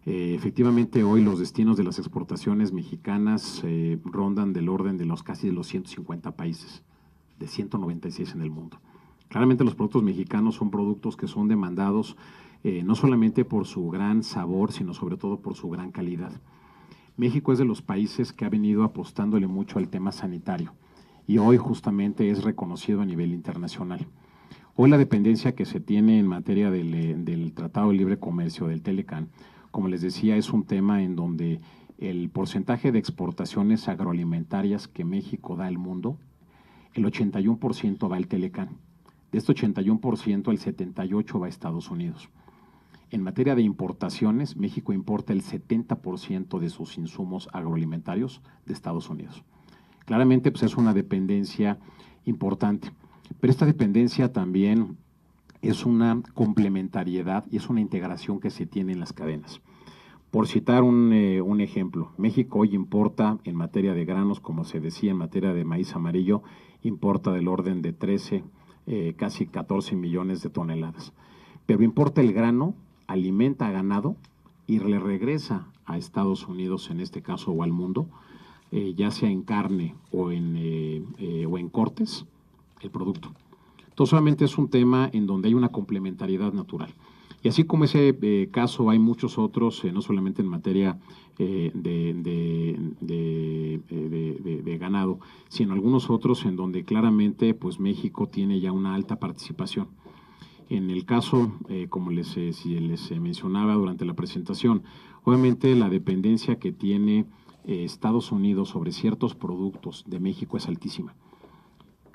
Efectivamente, hoy los destinos de las exportaciones mexicanas rondan del orden de casi de los 150 países, de 196 en el mundo. Claramente los productos mexicanos son productos que son demandados no solamente por su gran sabor, sino sobre todo por su gran calidad. México es de los países que ha venido apostándole mucho al tema sanitario y hoy justamente es reconocido a nivel internacional. Hoy la dependencia que se tiene en materia del Tratado de Libre Comercio, del TLCAN, como les decía, es un tema en donde el porcentaje de exportaciones agroalimentarias que México da al mundo, el 81% va al TLCAN. De este 81%, el 78% va a Estados Unidos. En materia de importaciones, México importa el 70% de sus insumos agroalimentarios de Estados Unidos. Claramente, pues es una dependencia importante, pero esta dependencia también es una complementariedad y es una integración que se tiene en las cadenas. Por citar un ejemplo, México hoy importa en materia de granos, como se decía, en materia de maíz amarillo, importa del orden de 13, casi 14 millones de toneladas. Pero importa el grano, alimenta a ganado y le regresa a Estados Unidos, en este caso, o al mundo, ya sea en carne o en cortes, el producto. Entonces, solamente es un tema en donde hay una complementariedad natural. Y así como ese caso, hay muchos otros, no solamente en materia de ganado, sino algunos otros en donde claramente pues México tiene ya una alta participación. En el caso, como les mencionaba durante la presentación, obviamente la dependencia que tiene Estados Unidos sobre ciertos productos de México es altísima.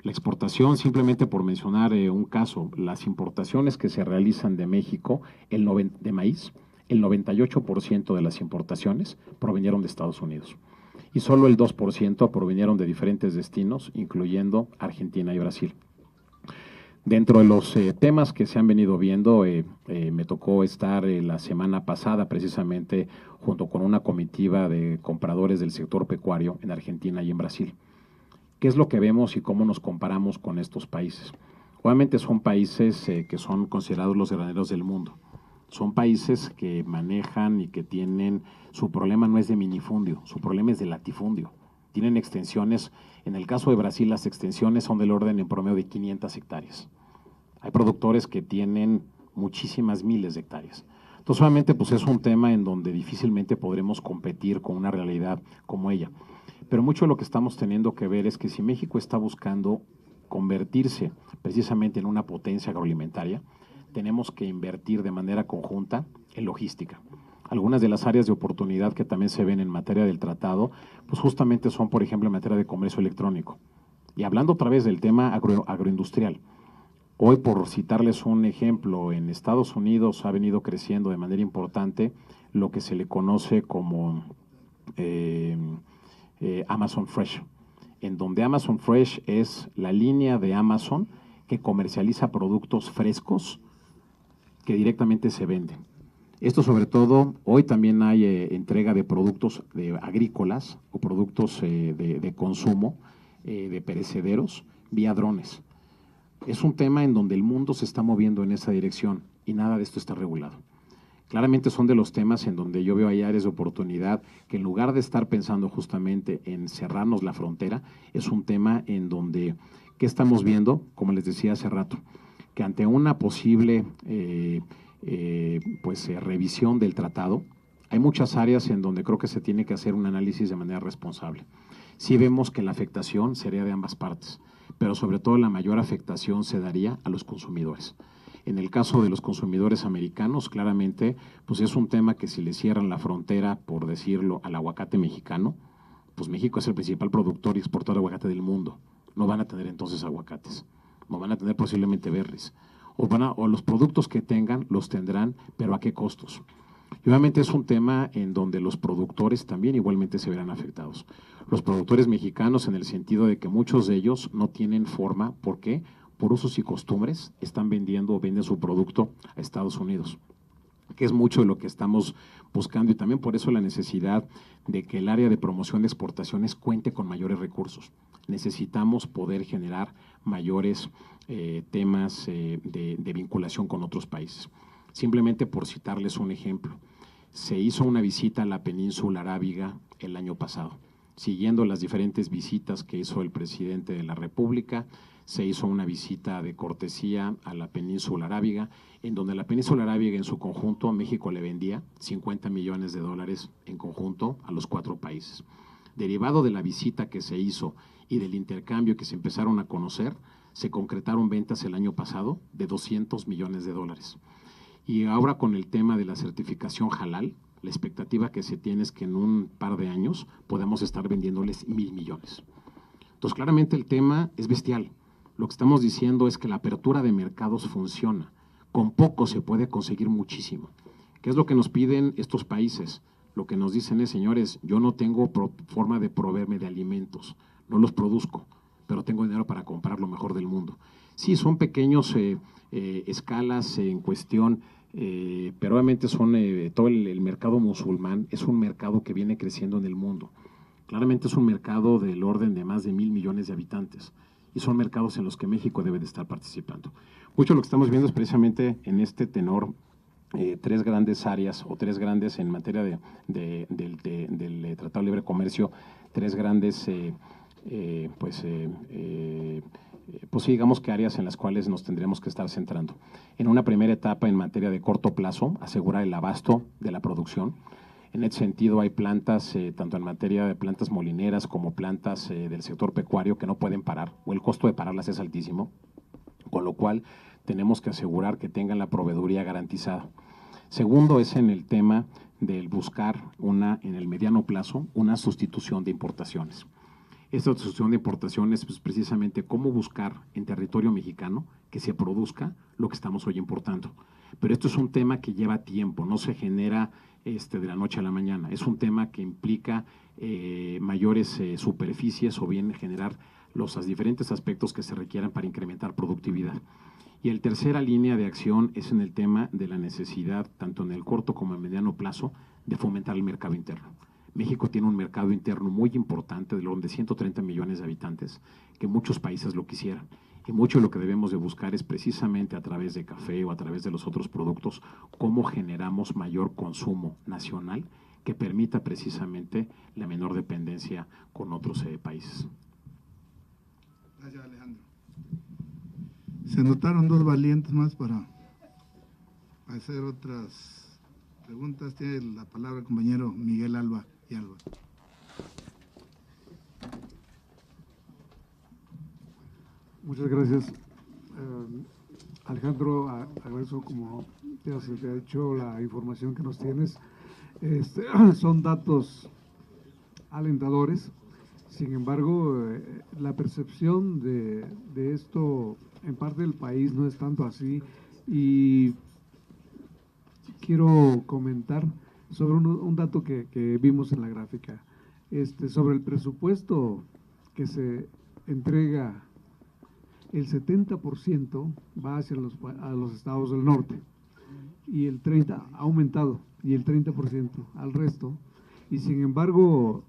La exportación, simplemente por mencionar un caso, las importaciones que se realizan de México de maíz, el 98% de las importaciones provinieron de Estados Unidos y solo el 2% provinieron de diferentes destinos, incluyendo Argentina y Brasil. Dentro de los temas que se han venido viendo, me tocó estar la semana pasada precisamente junto con una comitiva de compradores del sector pecuario en Argentina y en Brasil. ¿Qué es lo que vemos y cómo nos comparamos con estos países? Obviamente son países que son considerados los graneros del mundo. Son países que manejan y que tienen, su problema no es de minifundio, su problema es de latifundio. tienen extensiones. En el caso de Brasil, las extensiones son del orden en promedio de 500 hectáreas. Hay productores que tienen muchísimas miles de hectáreas. Entonces, obviamente, pues es un tema en donde difícilmente podremos competir con una realidad como ella. Pero mucho de lo que estamos teniendo que ver es que si México está buscando convertirse precisamente en una potencia agroalimentaria, tenemos que invertir de manera conjunta en logística. Algunas de las áreas de oportunidad que también se ven en materia del tratado, pues justamente son, por ejemplo, en materia de comercio electrónico. Y hablando otra vez del tema agroindustrial, hoy, por citarles un ejemplo, en Estados Unidos ha venido creciendo de manera importante lo que se le conoce como Amazon Fresh, en donde Amazon Fresh es la línea de Amazon que comercializa productos frescos que directamente se venden. Esto sobre todo, hoy también hay entrega de productos agrícolas o productos de consumo, de perecederos, vía drones. Es un tema en donde el mundo se está moviendo en esa dirección y nada de esto está regulado. Claramente son de los temas en donde yo veo ahí áreas de oportunidad que en lugar de estar pensando justamente en cerrarnos la frontera, es un tema en donde, ¿qué estamos viendo? Como les decía hace rato, que ante una posible revisión del tratado, hay muchas áreas en donde creo que se tiene que hacer un análisis de manera responsable. Sí vemos que la afectación sería de ambas partes, pero sobre todo la mayor afectación se daría a los consumidores. En el caso de los consumidores americanos, claramente, pues es un tema que si le cierran la frontera, por decirlo, al aguacate mexicano, pues México es el principal productor y exportador de aguacate del mundo. No van a tener entonces aguacates, no van a tener posiblemente berries. O los productos que tengan, los tendrán, pero ¿a qué costos? Y obviamente es un tema en donde los productores también igualmente se verán afectados. Los productores mexicanos en el sentido de que muchos de ellos no tienen forma, ¿por qué? Por usos y costumbres están vendiendo o venden su producto a Estados Unidos, que es mucho de lo que estamos buscando y también por eso la necesidad de que el área de promoción de exportaciones cuente con mayores recursos. Necesitamos poder generar mayores temas de vinculación con otros países. Simplemente por citarles un ejemplo, se hizo una visita a la península arábiga el año pasado. Siguiendo las diferentes visitas que hizo el presidente de la República, se hizo una visita de cortesía a la península arábiga, en donde la península arábiga en su conjunto, México le vendía 50 millones de dólares en conjunto a los 4 países. Derivado de la visita que se hizo y del intercambio que se empezaron a conocer, se concretaron ventas el año pasado de 200 millones de dólares. Y ahora con el tema de la certificación halal, la expectativa que se tiene es que en un par de años podamos estar vendiéndoles 1,000 millones. Entonces, claramente el tema es bestial. Lo que estamos diciendo es que la apertura de mercados funciona. Con poco se puede conseguir muchísimo. ¿Qué es lo que nos piden estos países? Lo que nos dicen es, señores, yo no tengo forma de proveerme de alimentos, no los produzco, pero tengo dinero para comprar lo mejor del mundo. Sí, son pequeños escalas en cuestión, pero obviamente son todo el mercado musulmán es un mercado que viene creciendo en el mundo. Claramente es un mercado del orden de más de 1,000 millones de habitantes y son mercados en los que México debe de estar participando. Mucho de lo que estamos viendo es precisamente en este tenor 3 grandes áreas o 3 grandes en materia del Tratado de Libre Comercio, 3 grandes pues sí, digamos que áreas en las cuales nos tendremos que estar centrando. En una primera etapa, en materia de corto plazo, asegurar el abasto de la producción. En ese sentido, hay plantas, tanto en materia de plantas molineras como plantas del sector pecuario que no pueden parar, o el costo de pararlas es altísimo, con lo cual tenemos que asegurar que tengan la proveeduría garantizada. Segundo es en el tema del buscar en el mediano plazo, una sustitución de importaciones. Esta sustitución de importaciones es pues, precisamente cómo buscar en territorio mexicano que se produzca lo que estamos hoy importando. Pero esto es un tema que lleva tiempo, no se genera de la noche a la mañana. Es un tema que implica mayores superficies o bien generar los diferentes aspectos que se requieran para incrementar productividad. Y la tercera línea de acción es en el tema de la necesidad, tanto en el corto como en el mediano plazo, de fomentar el mercado interno. México tiene un mercado interno muy importante, del orden de 130 millones de habitantes, que muchos países lo quisieran. Y mucho de lo que debemos de buscar es precisamente a través de café o a través de los otros productos, cómo generamos mayor consumo nacional que permita precisamente la menor dependencia con otros países. Gracias, Alejandro. Se anotaron dos valientes más para hacer otras preguntas. Tiene la palabra el compañero Miguel Alba y Alba. Muchas gracias. Alejandro, agradezco como ya se te ha dicho la información que nos tienes. Son datos alentadores. Sin embargo, la percepción de esto en parte del país no es tanto así, y quiero comentar sobre un dato que vimos en la gráfica, sobre el presupuesto que se entrega. El 70% va hacia a los estados del norte, y el 30% ha aumentado, y el 30% al resto. Y sin embargo,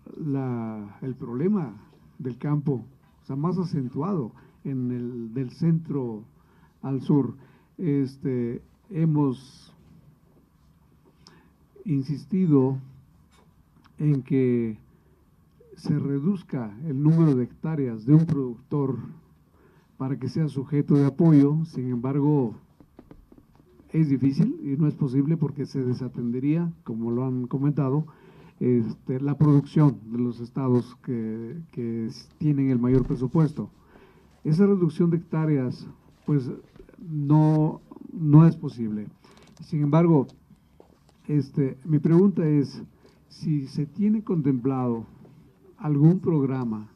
el problema del campo, o sea, más acentuado del centro al sur. Hemos insistido en que se reduzca el número de hectáreas de un productor para que sea sujeto de apoyo. Sin embargo, es difícil y no es posible porque se desatendería, como lo han comentado, la producción de los estados que tienen el mayor presupuesto. Esa reducción de hectáreas, pues, no es posible. Sin embargo, mi pregunta es si se tiene contemplado algún programa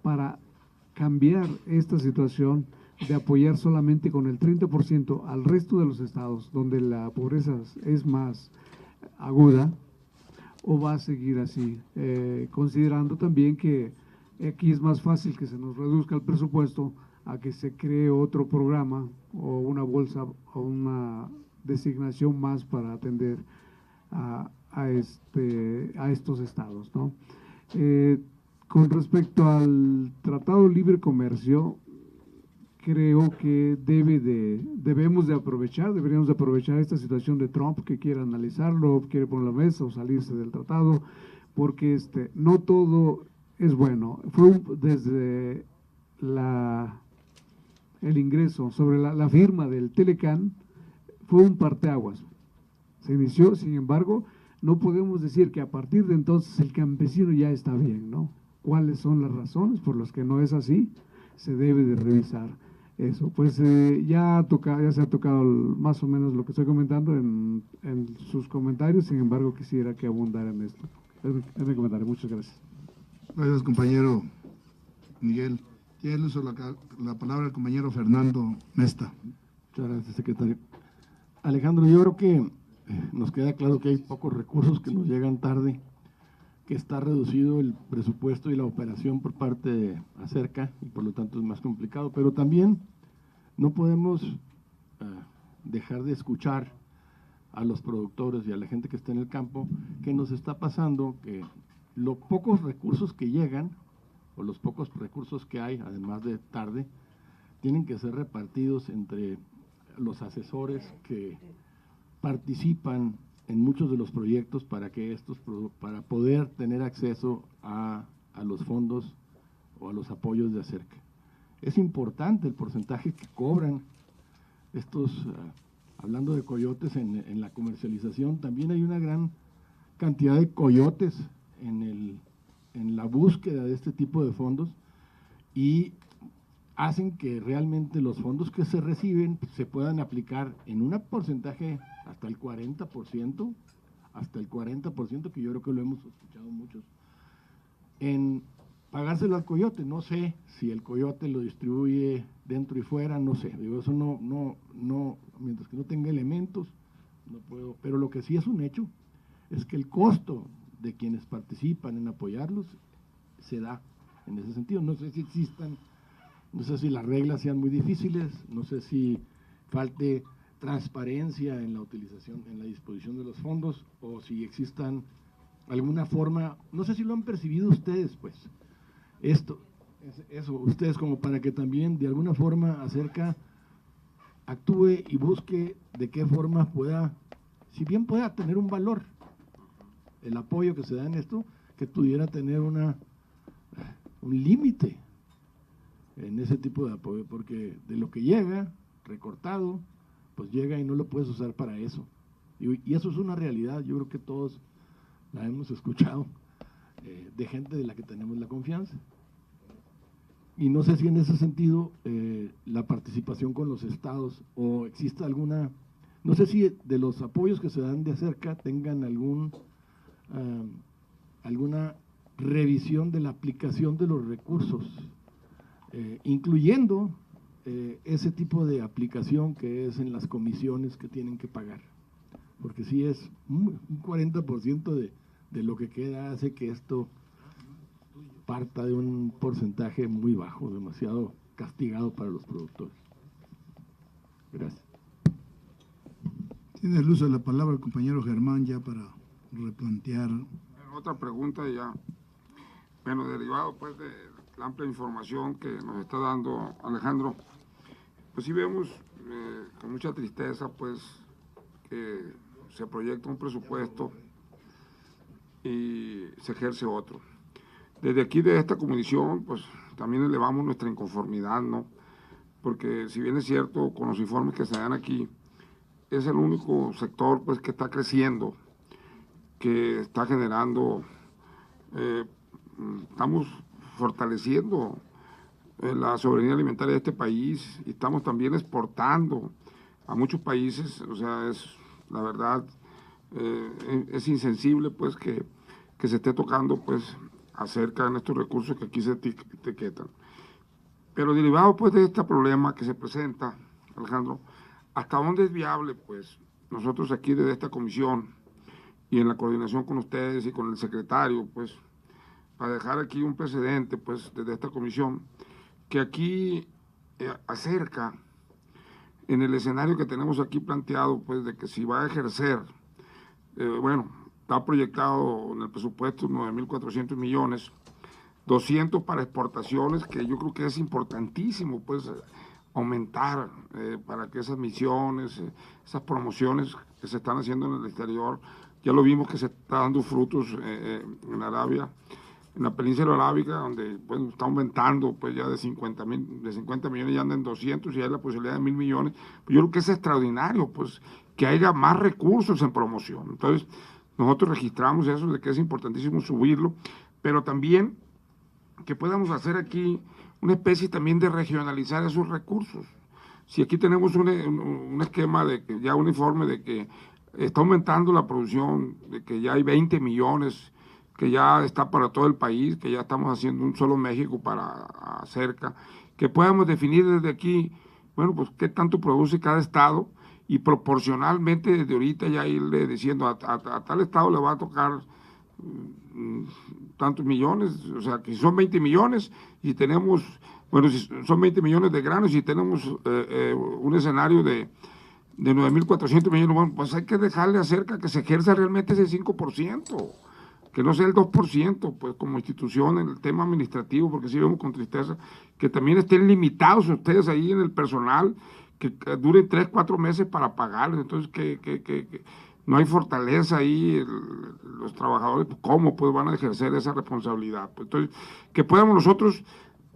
para cambiar esta situación de apoyar solamente con el 30% al resto de los estados donde la pobreza es más aguda, o va a seguir así, considerando también que aquí es más fácil que se nos reduzca el presupuesto a que se cree otro programa o una bolsa o una designación más para atender a estos estados, ¿no? Con respecto al Tratado de Libre Comercio, creo que deberíamos de aprovechar esta situación de Trump, que quiere analizarlo, quiere poner la mesa o salirse del tratado, porque no todo es bueno. Desde el ingreso sobre la firma del Telecán, fue un parteaguas. Se inició, sin embargo, no podemos decir que a partir de entonces el campesino ya está bien, ¿no? ¿Cuáles son las razones por las que no es así? Se debe de revisar eso. Pues ya se ha tocado más o menos lo que estoy comentando en sus comentarios. Sin embargo, quisiera que abundara en esto. Es mi comentario. Muchas gracias. Gracias, compañero Miguel. Tiene el uso la palabra el compañero Fernando Mesta. Muchas gracias, secretario. Alejandro, yo creo que nos queda claro que hay pocos recursos que nos llegan tarde, que está reducido el presupuesto y la operación por parte de Acerca, y por lo tanto es más complicado, pero también no podemos dejar de escuchar a los productores y a la gente que está en el campo, que nos está pasando que los pocos recursos que llegan, o los pocos recursos que hay, además de tarde, tienen que ser repartidos entre los asesores que participan en muchos de los proyectos para poder tener acceso a los fondos o a los apoyos de Acerca. Es importante el porcentaje que cobran estos, hablando de coyotes en la comercialización, también hay una gran cantidad de coyotes en la búsqueda de este tipo de fondos, y hacen que realmente los fondos que se reciben se puedan aplicar en un porcentaje hasta el 40%, que yo creo que lo hemos escuchado muchos, en pagárselo al coyote. No sé si el coyote lo distribuye dentro y fuera, no sé, digo, eso no, mientras que no tenga elementos, no puedo, pero lo que sí es un hecho es que el costo de quienes participan en apoyarlos se da en ese sentido. No sé si existan, no sé si las reglas sean muy difíciles, no sé si falte transparencia en la utilización, en la disposición de los fondos, o si existan alguna forma, no sé si lo han percibido ustedes, pues, ustedes como para que también de alguna forma Acerca actúe y busque de qué forma pueda, si bien pueda tener un valor, el apoyo que se da en esto, que pudiera tener un límite en ese tipo de apoyo, porque de lo que llega, recortado, pues llega y no lo puedes usar para eso. Y eso es una realidad, yo creo que todos la hemos escuchado, de gente de la que tenemos la confianza. Y no sé si en ese sentido la participación con los estados o exista alguna, no sé si de los apoyos que se dan de Acerca tengan alguna revisión de la aplicación de los recursos, incluyendo ese tipo de aplicación que es en las comisiones que tienen que pagar, porque sí es un 40% de lo que queda hace que esto parta de un porcentaje muy bajo, demasiado castigado para los productores. Gracias. Tiene el uso de la palabra el compañero Germán ya para replantear. Otra pregunta ya, bueno, derivado pues de la amplia información que nos está dando Alejandro, pues sí vemos con mucha tristeza pues que se proyecta un presupuesto y se ejerce otro. Desde aquí, de esta comisión, pues también elevamos nuestra inconformidad, ¿no? Porque si bien es cierto, con los informes que se dan aquí, es el único sector pues que está creciendo, que está generando, estamos fortaleciendo la soberanía alimentaria de este país y estamos también exportando a muchos países. O sea, la verdad, es insensible pues que se esté tocando pues acerca de estos recursos que aquí se etiquetan. Pero derivado pues de este problema que se presenta, Alejandro, ¿hasta dónde es viable pues nosotros aquí desde esta comisión y en la coordinación con ustedes y con el secretario, pues para dejar aquí un precedente pues desde esta comisión, que aquí Acerca, en el escenario que tenemos aquí planteado pues de que si va a ejercer, bueno, está proyectado en el presupuesto 9.400 millones, 200 para exportaciones, que yo creo que es importantísimo pues aumentar para que esas misiones, esas promociones que se están haciendo en el exterior, ya lo vimos que se está dando frutos en Arabia, en la península arábiga, donde pues está aumentando pues ya de 50 millones ya andan en 200 y hay la posibilidad de 1.000 millones. Pues yo creo que es extraordinario pues que haya más recursos en promoción. Entonces, nosotros registramos eso de que es importantísimo subirlo, pero también que podamos hacer aquí una especie también de regionalizar esos recursos. Si aquí tenemos un esquema de que ya un informe de que está aumentando la producción, de que ya hay 20 millones, que ya está para todo el país, que ya estamos haciendo un solo México para Acerca, que podamos definir desde aquí, bueno, pues qué tanto produce cada estado, y proporcionalmente desde ahorita ya irle diciendo a tal estado le va a tocar tantos millones, o sea que si son 20 millones y tenemos, bueno, si son 20 millones de granos y tenemos un escenario de 9.400 millones, bueno, pues hay que dejarle Acerca que se ejerza realmente ese 5%, que no sea el 2%, pues como institución en el tema administrativo, porque sí vemos con tristeza que también estén limitados ustedes ahí en el personal, que duren 3, 4 meses para pagarles. Entonces que no hay fortaleza ahí, los trabajadores, ¿cómo pues van a ejercer esa responsabilidad? Pues, entonces, que podamos nosotros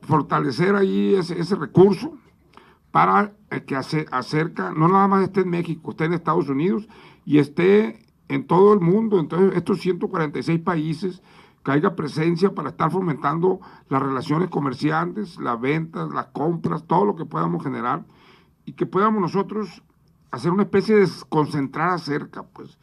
fortalecer ahí ese recurso para que Acerca no nada más esté en México, esté en Estados Unidos y esté en todo el mundo. Entonces, estos 146 países, que haya presencia para estar fomentando las relaciones comerciales, las ventas, las compras, todo lo que podamos generar, y que podamos nosotros hacer una especie de concentrar Acerca, pues,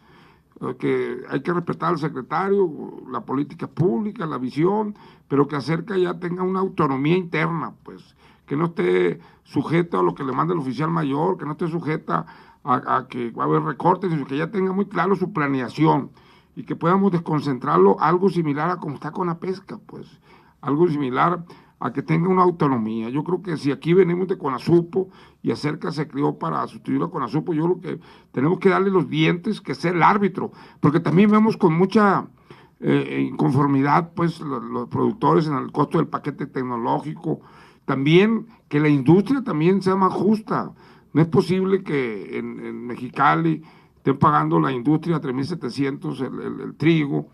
que hay que respetar al secretario, la política pública, la visión, pero que Acerca ya tenga una autonomía interna, pues, que no esté sujeta a lo que le manda el oficial mayor, que no esté sujeta a que va a haber recortes, sino que ya tenga muy claro su planeación y que podamos desconcentrarlo, algo similar a como está con la pesca, pues, algo similar a que tenga una autonomía. Yo creo que si aquí venimos de Conasupo y Acerca se creó para sustituir a Conasupo, yo creo que tenemos que darle los dientes, que sea el árbitro, porque también vemos con mucha inconformidad, pues, los productores en el costo del paquete tecnológico, también que la industria también sea más justa. No es posible que en Mexicali estén pagando la industria 3.700 el trigo,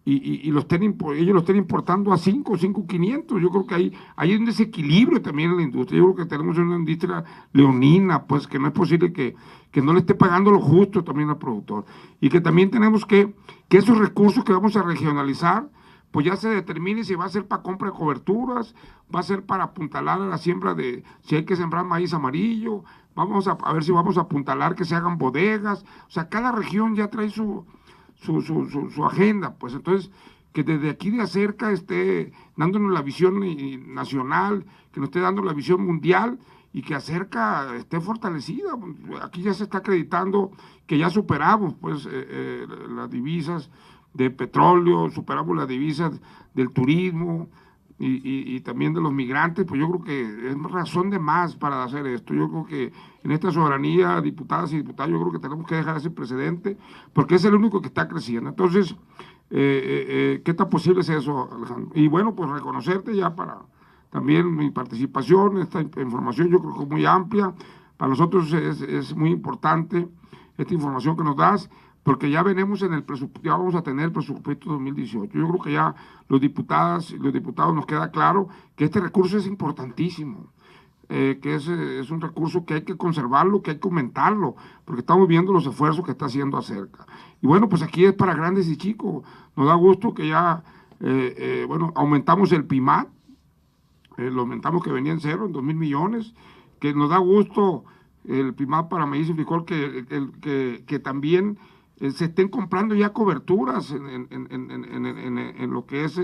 y ellos lo estén importando a 5.500. Yo creo que hay un desequilibrio también en la industria. Yo creo que tenemos una industria leonina, pues que no es posible que no le esté pagando lo justo también al productor. Y que también tenemos que esos recursos que vamos a regionalizar, pues ya se determine si va a ser para compra de coberturas, va a ser para apuntalar a la siembra si hay que sembrar maíz amarillo, vamos a ver si vamos a apuntalar que se hagan bodegas. O sea, cada región ya trae su agenda, pues entonces que desde aquí de cerca esté dándonos la visión nacional, que nos esté dando la visión mundial y que Acerca esté fortalecida. Aquí ya se está acreditando que ya superamos pues las divisas de petróleo, superamos las divisas del turismo y también de los migrantes. Pues yo creo que es razón de más para hacer esto. Yo creo que en esta soberanía, diputadas y diputados, yo creo que tenemos que dejar ese precedente, porque es el único que está creciendo. Entonces, ¿qué tan posible es eso, Alejandro? Y bueno, pues reconocerte ya para también mi participación. Esta información yo creo que es muy amplia. Para nosotros es muy importante esta información que nos das, porque ya venimos en el presupuesto, ya vamos a tener el presupuesto 2018. Yo creo que ya los diputados nos queda claro que este recurso es importantísimo, que es un recurso que hay que conservarlo, que hay que aumentarlo, porque estamos viendo los esfuerzos que está haciendo Acerca. Y bueno, pues aquí es para grandes y chicos. Nos da gusto que ya, bueno, aumentamos el PIMAT, lo aumentamos, que venía en 0, en 2.000 millones, que nos da gusto el PIMAT para maíz y frijol, que también se estén comprando ya coberturas en lo que es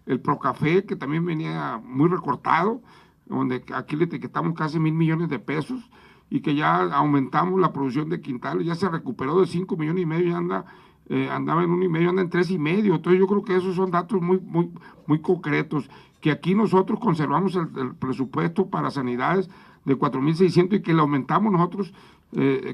el Procafé, que también venía muy recortado, donde aquí le etiquetamos casi 1.000 millones de pesos, y que ya aumentamos la producción de quintales, ya se recuperó de 5 millones y medio, y andaba en 1,5, anda en 3,5. Entonces yo creo que esos son datos muy concretos, que aquí nosotros conservamos el presupuesto para sanidades de 4.600 y que le aumentamos nosotros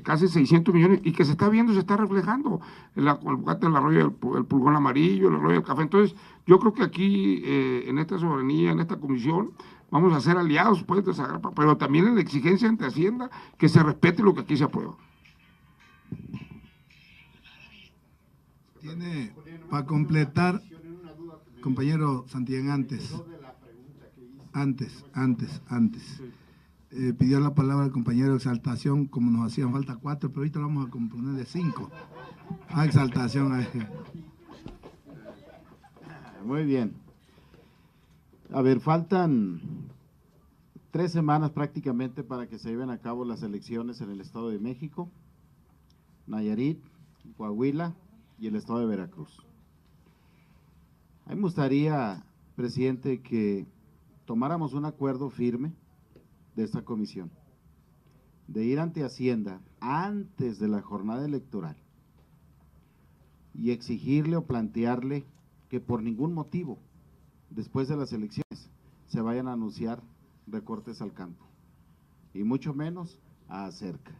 casi 600 millones, y que se está viendo, se está reflejando el arroyo del pulgón amarillo, el arroyo del café. Entonces yo creo que aquí en esta soberanía, en esta comisión, vamos a ser aliados pues de Zagarpa, pero también en la exigencia ante Hacienda que se respete lo que aquí se aprueba. Tiene para completar, compañero Santillán, antes. Pidió la palabra el compañero Exaltación, como nos hacían falta 4, pero ahorita lo vamos a componer de 5. Exaltación. Muy bien. A ver, faltan 3 semanas prácticamente para que se lleven a cabo las elecciones en el Estado de México, Nayarit, Coahuila y el Estado de Veracruz. A mí me gustaría, presidente, que tomáramos un acuerdo firme de esta comisión, de ir ante Hacienda antes de la jornada electoral y exigirle o plantearle que por ningún motivo, después de las elecciones, se vayan a anunciar recortes al campo, y mucho menos a Acerca.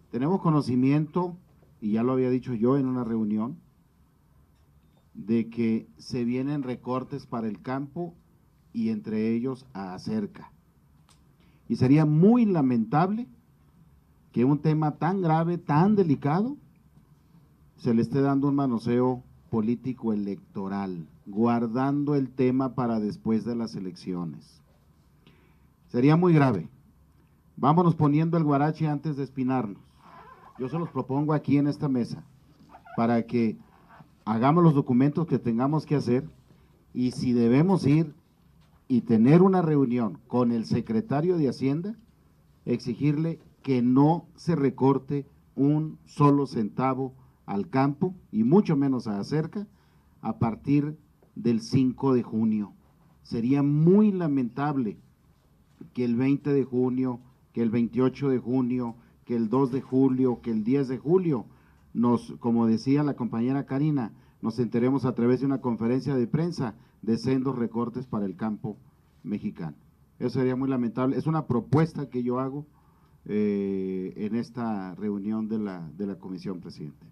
Tenemos conocimiento, y ya lo había dicho yo en una reunión, de que se vienen recortes para el campo y entre ellos a Acerca. Y sería muy lamentable que un tema tan grave, tan delicado, se le esté dando un manoseo político electoral, guardando el tema para después de las elecciones. Sería muy grave. Vámonos poniendo el guarache antes de espinarnos. Yo se los propongo aquí en esta mesa, para que hagamos los documentos que tengamos que hacer, y si debemos ir y tener una reunión con el secretario de Hacienda, exigirle que no se recorte un solo centavo al campo, y mucho menos a Acerca, a partir del 5 de junio. Sería muy lamentable que el 20 de junio, que el 28 de junio, que el 2 de julio, que el 10 de julio, como decía la compañera Karina, nos enteremos a través de una conferencia de prensa de sendos recortes para el campo mexicano. Eso sería muy lamentable. Es una propuesta que yo hago en esta reunión de la comisión, presidente.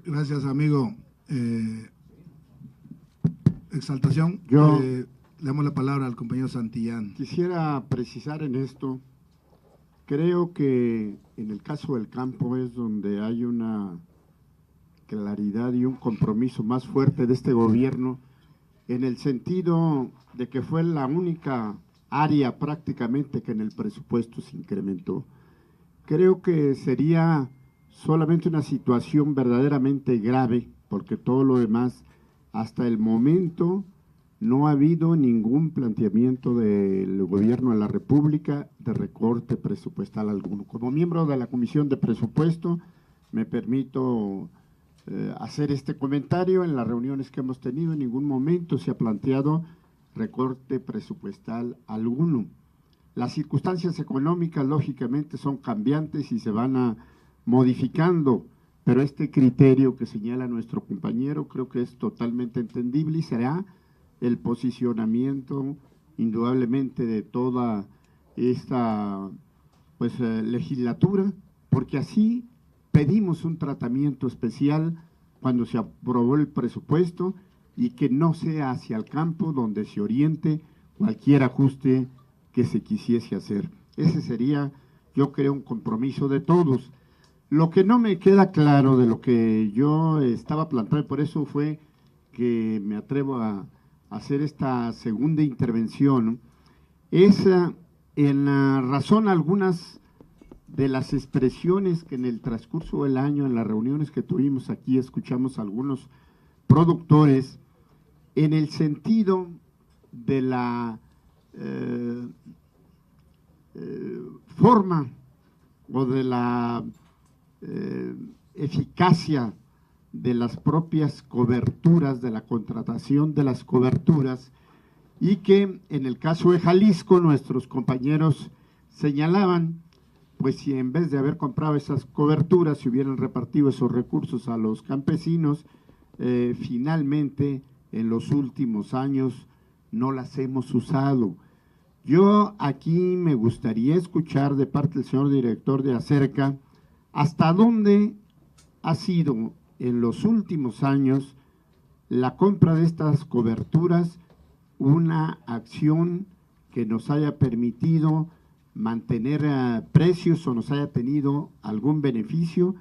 Gracias, amigo. Exaltación. Le damos la palabra al compañero Santillán. Quisiera precisar en esto Creo que en el caso del campo es donde hay una claridad y un compromiso más fuerte de este gobierno, en el sentido de que fue la única área prácticamente que en el presupuesto se incrementó. Creo que sería solamente una situación verdaderamente grave, porque todo lo demás, hasta el momento, no ha habido ningún planteamiento del gobierno de la República de recorte presupuestal alguno. Como miembro de la Comisión de Presupuesto, me permito hacer este comentario. En las reuniones que hemos tenido, en ningún momento se ha planteado recorte presupuestal alguno. Las circunstancias económicas, lógicamente, son cambiantes y se van modificando, pero este criterio que señala nuestro compañero creo que es totalmente entendible y será el posicionamiento indudablemente de toda esta legislatura, porque así pedimos un tratamiento especial cuando se aprobó el presupuesto y que no sea hacia el campo donde se oriente cualquier ajuste que se quisiese hacer. Ese sería, yo creo, un compromiso de todos. Lo que no me queda claro de lo que yo estaba planteando, por eso fue que me atrevo a hacer esta segunda intervención, es en razón a algunas de las expresiones que en el transcurso del año, en las reuniones que tuvimos aquí, escuchamos a algunos productores, en el sentido de la forma o de la eficacia de las propias coberturas, de la contratación de las coberturas, y que en el caso de Jalisco nuestros compañeros señalaban, pues si en vez de haber comprado esas coberturas, se hubieran repartido esos recursos a los campesinos, finalmente en los últimos años no las hemos usado. Yo aquí me gustaría escuchar de parte del señor director de Acerca hasta dónde ha sido en los últimos años la compra de estas coberturas una acción que nos haya permitido mantener precios o nos haya tenido algún beneficio,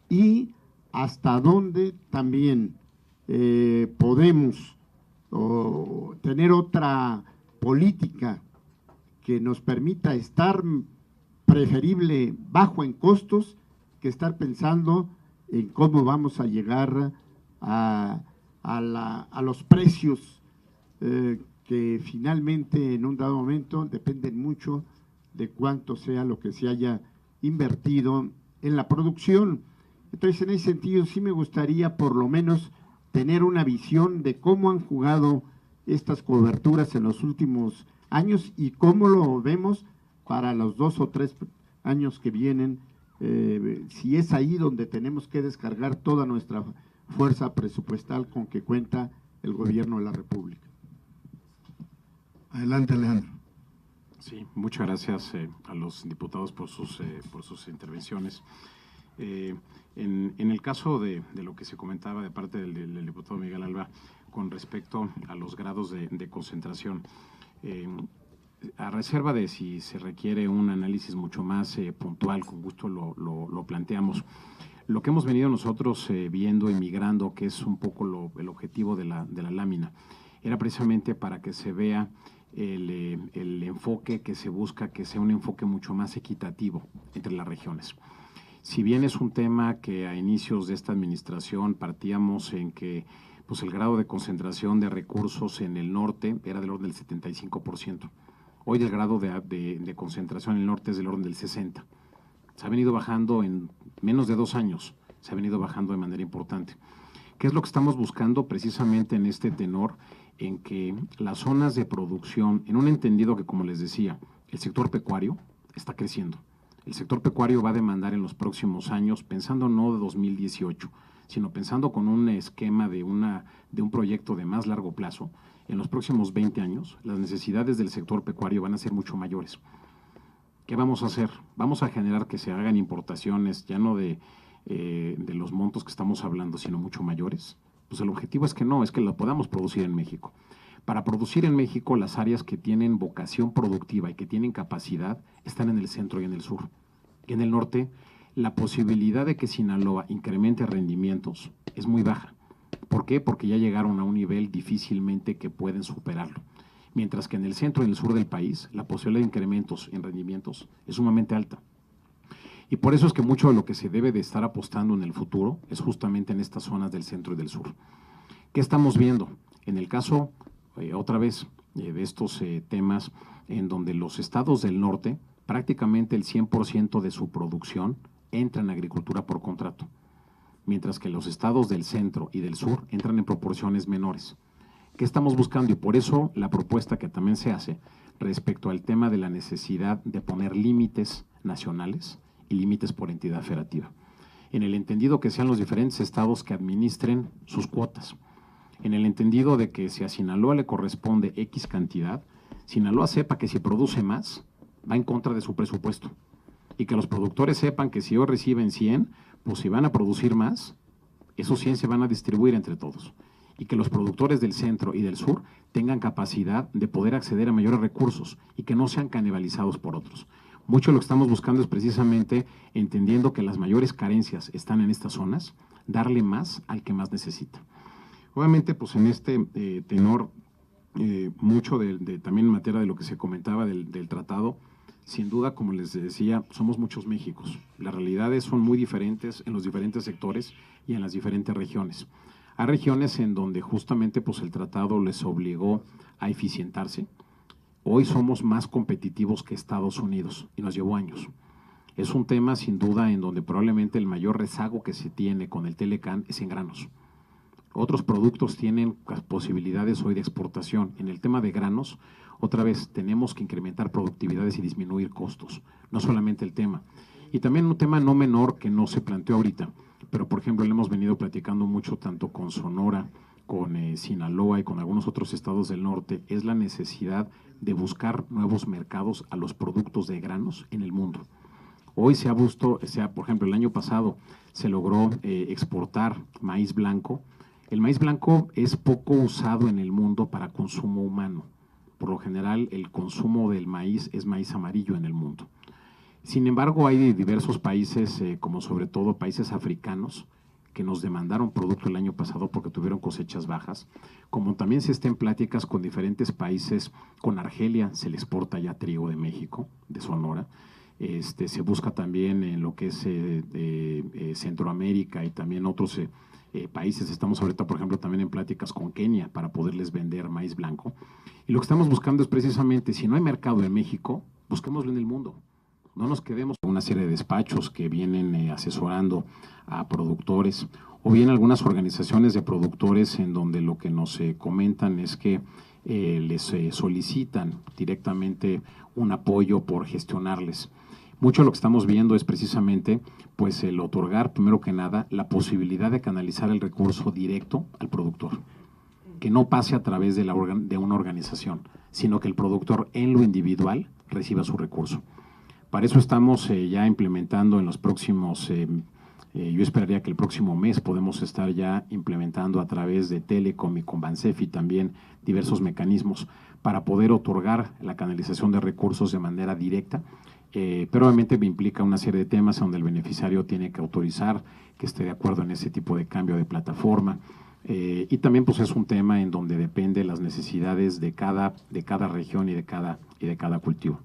y hasta dónde también podemos tener otra política que nos permita estar preferible bajo en costos que estar pensando en cómo vamos a llegar a los precios que finalmente en un dado momento dependen mucho de cuánto sea lo que se haya invertido en la producción. Entonces, en ese sentido, sí me gustaría por lo menos tener una visión de cómo han jugado estas coberturas en los últimos años y cómo lo vemos para los 2 o 3 años que vienen, si es ahí donde tenemos que descargar toda nuestra fuerza presupuestal con que cuenta el gobierno de la República. Adelante, Alejandro. Sí, muchas gracias a los diputados por sus intervenciones. En el caso de lo que se comentaba de parte del diputado Miguel Alba con respecto a los grados de concentración, a reserva de si se requiere un análisis mucho más puntual, con gusto lo planteamos. Lo que hemos venido nosotros viendo y migrando, que es un poco el objetivo de la lámina, era precisamente para que se vea el enfoque que se busca, que sea un enfoque mucho más equitativo entre las regiones. Si bien es un tema que a inicios de esta administración partíamos en que pues el grado de concentración de recursos en el norte era del orden del 75%. Hoy el grado de concentración en el norte es del orden del 60%. Se ha venido bajando en menos de 2 años, se ha venido bajando de manera importante. ¿Qué es lo que estamos buscando precisamente en este tenor? En que las zonas de producción, en un entendido que, como les decía, el sector pecuario está creciendo. El sector pecuario va a demandar en los próximos años, pensando no de 2018, sino pensando con un esquema de un proyecto de más largo plazo, en los próximos 20 años, las necesidades del sector pecuario van a ser mucho mayores. ¿Qué vamos a hacer? Vamos a generar que se hagan importaciones, ya no de los montos que estamos hablando, sino mucho mayores. Pues el objetivo es que no, es que lo podamos producir en México. Para producir en México, las áreas que tienen vocación productiva y que tienen capacidad están en el centro y en el sur. Y en el norte, la posibilidad de que Sinaloa incremente rendimientos es muy baja. ¿Por qué? Porque ya llegaron a un nivel difícilmente que pueden superarlo. Mientras que en el centro y en el sur del país, la posibilidad de incrementos en rendimientos es sumamente alta. Y por eso es que mucho de lo que se debe de estar apostando en el futuro es justamente en estas zonas del centro y del sur. ¿Qué estamos viendo? En el caso, otra vez, de estos temas en donde los estados del norte, prácticamente el 100% de su producción entra en agricultura por contrato, mientras que los estados del centro y del sur entran en proporciones menores. ¿Qué estamos buscando? Y por eso la propuesta que también se hace respecto al tema de la necesidad de poner límites nacionales y límites por entidad federativa, en el entendido que sean los diferentes estados que administren sus cuotas, en el entendido de que si a Sinaloa le corresponde X cantidad, Sinaloa sepa que si produce más, va en contra de su presupuesto, y que los productores sepan que si hoy reciben 100, pues si van a producir más, esos 100 se van a distribuir entre todos, y que los productores del centro y del sur tengan capacidad de poder acceder a mayores recursos y que no sean canibalizados por otros. Mucho de lo que estamos buscando es precisamente, entendiendo que las mayores carencias están en estas zonas, darle más al que más necesita. Obviamente, pues en este tenor, mucho también en materia de lo que se comentaba del tratado, sin duda, como les decía, somos muchos Méxicos. Las realidades son muy diferentes en los diferentes sectores y en las diferentes regiones. Hay regiones en donde justamente pues el tratado les obligó a eficientarse. Hoy somos más competitivos que Estados Unidos y nos llevó años. Es un tema sin duda en donde probablemente el mayor rezago que se tiene con el Telecán es en granos. Otros productos tienen posibilidades hoy de exportación. En el tema de granos, otra vez tenemos que incrementar productividades y disminuir costos, no solamente el tema. Y también un tema no menor que no se planteó ahorita, pero por ejemplo le hemos venido platicando mucho tanto con Sonora, con Sinaloa y con algunos otros estados del norte, es la necesidad de buscar nuevos mercados a los productos de granos en el mundo. Hoy se ha visto, por ejemplo, el año pasado se logró exportar maíz blanco. El maíz blanco es poco usado en el mundo para consumo humano. Por lo general, el consumo del maíz es maíz amarillo en el mundo. Sin embargo, hay diversos países, como sobre todo países africanos, que nos demandaron producto el año pasado porque tuvieron cosechas bajas, como también se está en pláticas con diferentes países. Con Argelia se le exporta ya trigo de México, de Sonora. Se busca también en lo que es Centroamérica y también otros países. Estamos ahorita, por ejemplo, también en pláticas con Kenia para poderles vender maíz blanco. Y lo que estamos buscando es precisamente, si no hay mercado en México, busquémoslo en el mundo. No nos quedemos con una serie de despachos que vienen asesorando a productores, o bien algunas organizaciones de productores en donde lo que nos comentan es que les solicitan directamente un apoyo por gestionarles. Mucho de lo que estamos viendo es precisamente pues el otorgar, primero que nada, la posibilidad de canalizar el recurso directo al productor, que no pase a través de una organización, sino que el productor en lo individual reciba su recurso. Para eso estamos ya implementando en los próximos, yo esperaría que el próximo mes podemos estar ya implementando a través de Telecom y con Bansefi también diversos mecanismos para poder otorgar la canalización de recursos de manera directa, pero obviamente me implica una serie de temas donde el beneficiario tiene que autorizar que esté de acuerdo en ese tipo de cambio de plataforma, y también pues es un tema en donde depende las necesidades de cada región y de cada cultivo.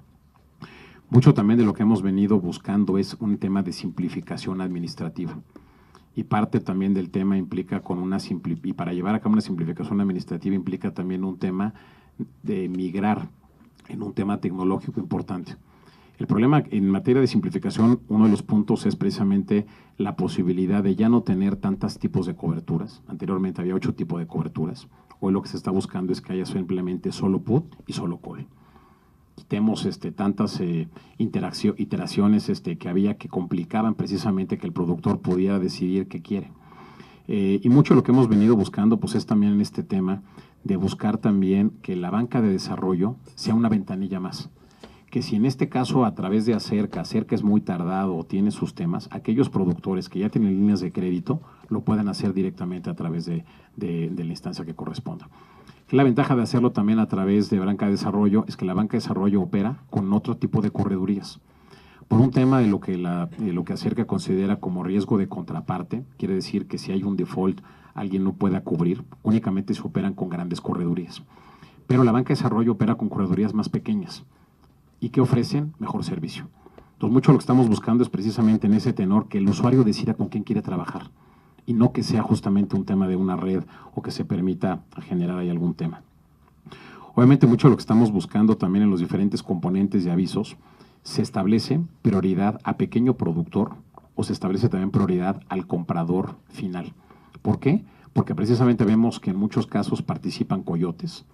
Mucho también de lo que hemos venido buscando es un tema de simplificación administrativa, y parte también del tema implica y para llevar a cabo una simplificación administrativa implica también un tema de migrar en un tema tecnológico importante. El problema en materia de simplificación, uno de los puntos es precisamente la posibilidad de ya no tener tantos tipos de coberturas. Anteriormente había 8 tipos de coberturas. Hoy lo que se está buscando es que haya simplemente solo put y solo call. Quitemos tantas iteraciones que había que complicaban precisamente que el productor pudiera decidir qué quiere. Y mucho de lo que hemos venido buscando pues es también en este tema de buscar también que la banca de desarrollo sea una ventanilla más. Que si en este caso a través de Acerca es muy tardado o tiene sus temas, aquellos productores que ya tienen líneas de crédito lo puedan hacer directamente a través de la instancia que corresponda. La ventaja de hacerlo también a través de banca de desarrollo es que la banca de desarrollo opera con otro tipo de corredurías. Por un tema de lo que Acerca considera como riesgo de contraparte, quiere decir que si hay un default, alguien no pueda cubrir, únicamente se operan con grandes corredurías. Pero la banca de desarrollo opera con corredurías más pequeñas y que ofrecen mejor servicio. Entonces, mucho lo que estamos buscando es precisamente en ese tenor que el usuario decida con quién quiere trabajar y no que sea justamente un tema de una red o que se permita generar ahí algún tema. Obviamente, mucho lo que estamos buscando también en los diferentes componentes de avisos, se establece prioridad a pequeño productor o se establece también prioridad al comprador final. ¿Por qué? Porque precisamente vemos que en muchos casos participan coyotes.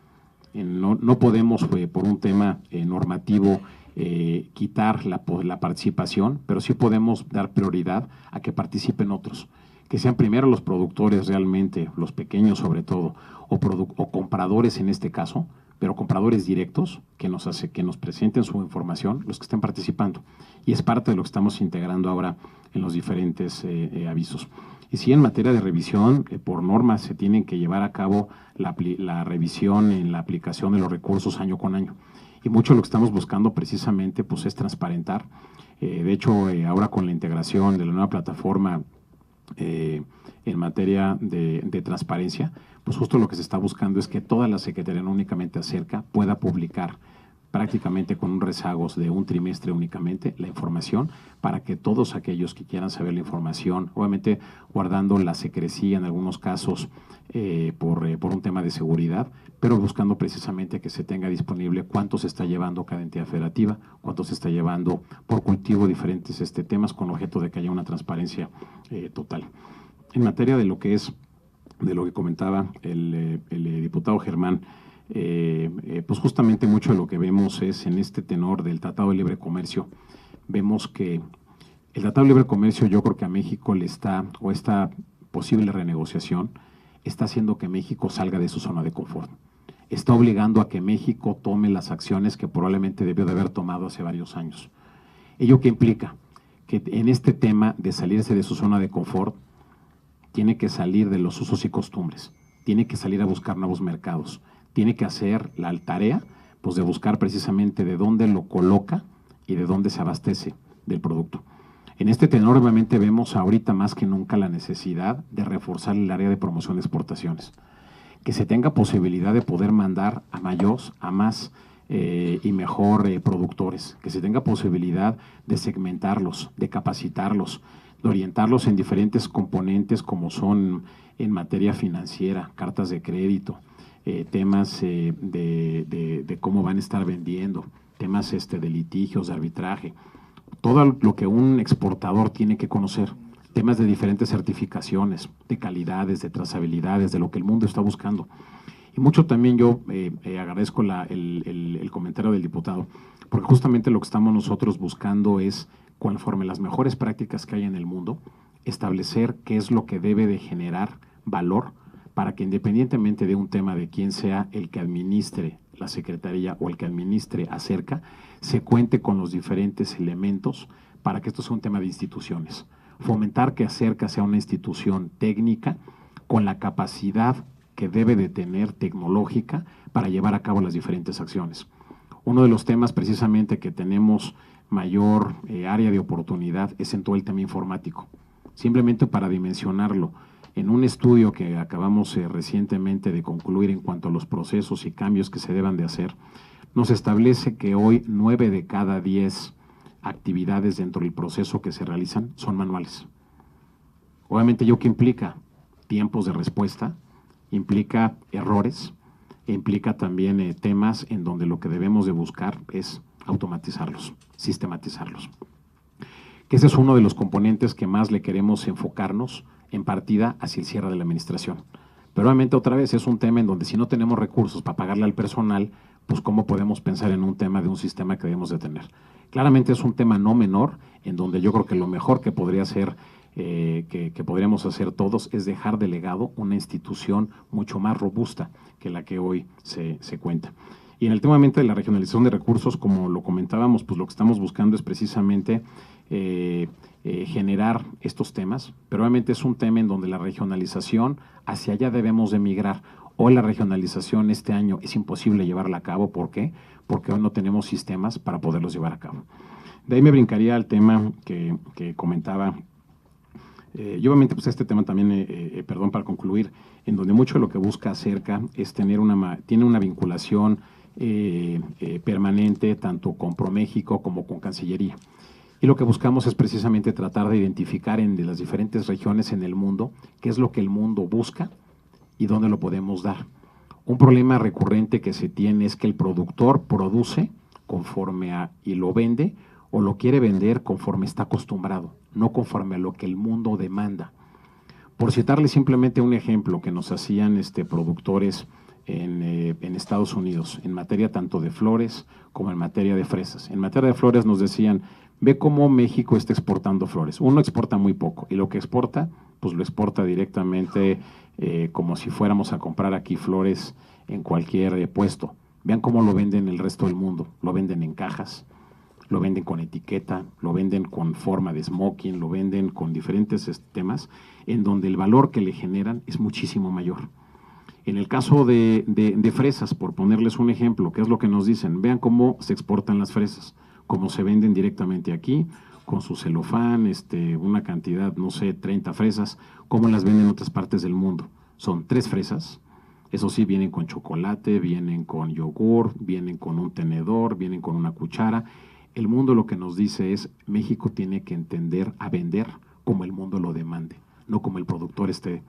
No podemos, por un tema normativo, quitar la participación, pero sí podemos dar prioridad a que participen otros, que sean primero los productores realmente, los pequeños sobre todo, o compradores en este caso, pero compradores directos que nos presenten su información, los que estén participando. Y es parte de lo que estamos integrando ahora en los diferentes avisos. Y sí, en materia de revisión, por norma se tienen que llevar a cabo la revisión en la aplicación de los recursos año con año. Y mucho lo que estamos buscando precisamente pues, es transparentar. De hecho, ahora con la integración de la nueva plataforma en materia de transparencia, pues justo lo que se está buscando es que toda la Secretaría, no únicamente Acerca, pueda publicar prácticamente con un rezagos de un trimestre únicamente la información para que todos aquellos que quieran saber la información, obviamente guardando la secrecía en algunos casos por un tema de seguridad, pero buscando precisamente que se tenga disponible cuánto se está llevando cada entidad federativa, cuánto se está llevando por cultivo diferentes temas con objeto de que haya una transparencia total. En materia de lo que comentaba el diputado Germán, pues justamente mucho de lo que vemos es en este tenor del Tratado de Libre Comercio, vemos que el Tratado de Libre Comercio yo creo que a México esta posible renegociación está haciendo que México salga de su zona de confort. Está obligando a que México tome las acciones que probablemente debió de haber tomado hace varios años. ¿Ello qué implica? Que en este tema de salirse de su zona de confort, tiene que salir de los usos y costumbres, tiene que salir a buscar nuevos mercados, tiene que hacer la tarea pues, de buscar precisamente de dónde lo coloca y de dónde se abastece del producto. En este tenor, obviamente, vemos ahorita más que nunca la necesidad de reforzar el área de promoción de exportaciones, que se tenga posibilidad de poder mandar a más y mejor productores, que se tenga posibilidad de segmentarlos, de capacitarlos, de orientarlos en diferentes componentes como son en materia financiera, cartas de crédito, temas de cómo van a estar vendiendo, temas de litigios, de arbitraje, todo lo que un exportador tiene que conocer, temas de diferentes certificaciones, de calidades, de trazabilidades, de lo que el mundo está buscando. Y mucho también yo agradezco el comentario del diputado, porque justamente lo que estamos nosotros buscando es, conforme las mejores prácticas que hay en el mundo, establecer qué es lo que debe de generar valor para que independientemente de un tema de quién sea el que administre la Secretaría o el que administre Acerca, se cuente con los diferentes elementos para que esto sea un tema de instituciones. Fomentar que Acerca sea una institución técnica con la capacidad que debe de tener tecnológica para llevar a cabo las diferentes acciones. Uno de los temas precisamente que tenemos mayor área de oportunidad es en todo el tema informático. Simplemente para dimensionarlo, en un estudio que acabamos recientemente de concluir en cuanto a los procesos y cambios que se deban de hacer, nos establece que hoy 9 de cada 10 actividades dentro del proceso que se realizan son manuales. Obviamente, ¿qué implica? Tiempos de respuesta, implica errores, implica también temas en donde lo que debemos de buscar es automatizarlos, sistematizarlos. Que ese es uno de los componentes que más le queremos enfocarnos en partida hacia el cierre de la administración. Pero obviamente otra vez es un tema en donde si no tenemos recursos para pagarle al personal, pues cómo podemos pensar en un tema de un sistema que debemos de tener. Claramente es un tema no menor, en donde yo creo que lo mejor que podría ser, que podríamos hacer todos es dejar de legado una institución mucho más robusta que la que hoy se cuenta. Y en el tema de la regionalización de recursos, como lo comentábamos, pues lo que estamos buscando es precisamente generar estos temas, pero obviamente es un tema en donde la regionalización hacia allá debemos de migrar. Hoy la regionalización este año es imposible llevarla a cabo. ¿Por qué? Porque hoy no tenemos sistemas para poderlos llevar a cabo. De ahí me brincaría al tema que comentaba. Y obviamente pues este tema también, perdón, para concluir, en donde mucho de lo que busca Acerca es tiene una vinculación permanente tanto con ProMéxico como con Cancillería. Y lo que buscamos es precisamente tratar de identificar de las diferentes regiones en el mundo qué es lo que el mundo busca y dónde lo podemos dar. Un problema recurrente que se tiene es que el productor produce conforme y lo vende o lo quiere vender conforme está acostumbrado, no conforme a lo que el mundo demanda. Por citarle simplemente un ejemplo que nos hacían productores en Estados Unidos, en materia tanto de flores como en materia de fresas. En materia de flores nos decían, ve cómo México está exportando flores. Uno exporta muy poco y lo que exporta, pues lo exporta directamente como si fuéramos a comprar aquí flores en cualquier puesto. Vean cómo lo venden el resto del mundo. Lo venden en cajas, lo venden con etiqueta, lo venden con forma de smoking, lo venden con diferentes temas en donde el valor que le generan es muchísimo mayor. En el caso de fresas, por ponerles un ejemplo, ¿qué es lo que nos dicen? Vean cómo se exportan las fresas, cómo se venden directamente aquí, con su celofán, una cantidad, no sé, 30 fresas, cómo las venden en otras partes del mundo. Son 3 fresas, eso sí, vienen con chocolate, vienen con yogur, vienen con un tenedor, vienen con una cuchara. El mundo lo que nos dice es, México tiene que entender a vender como el mundo lo demande, no como el productor esté.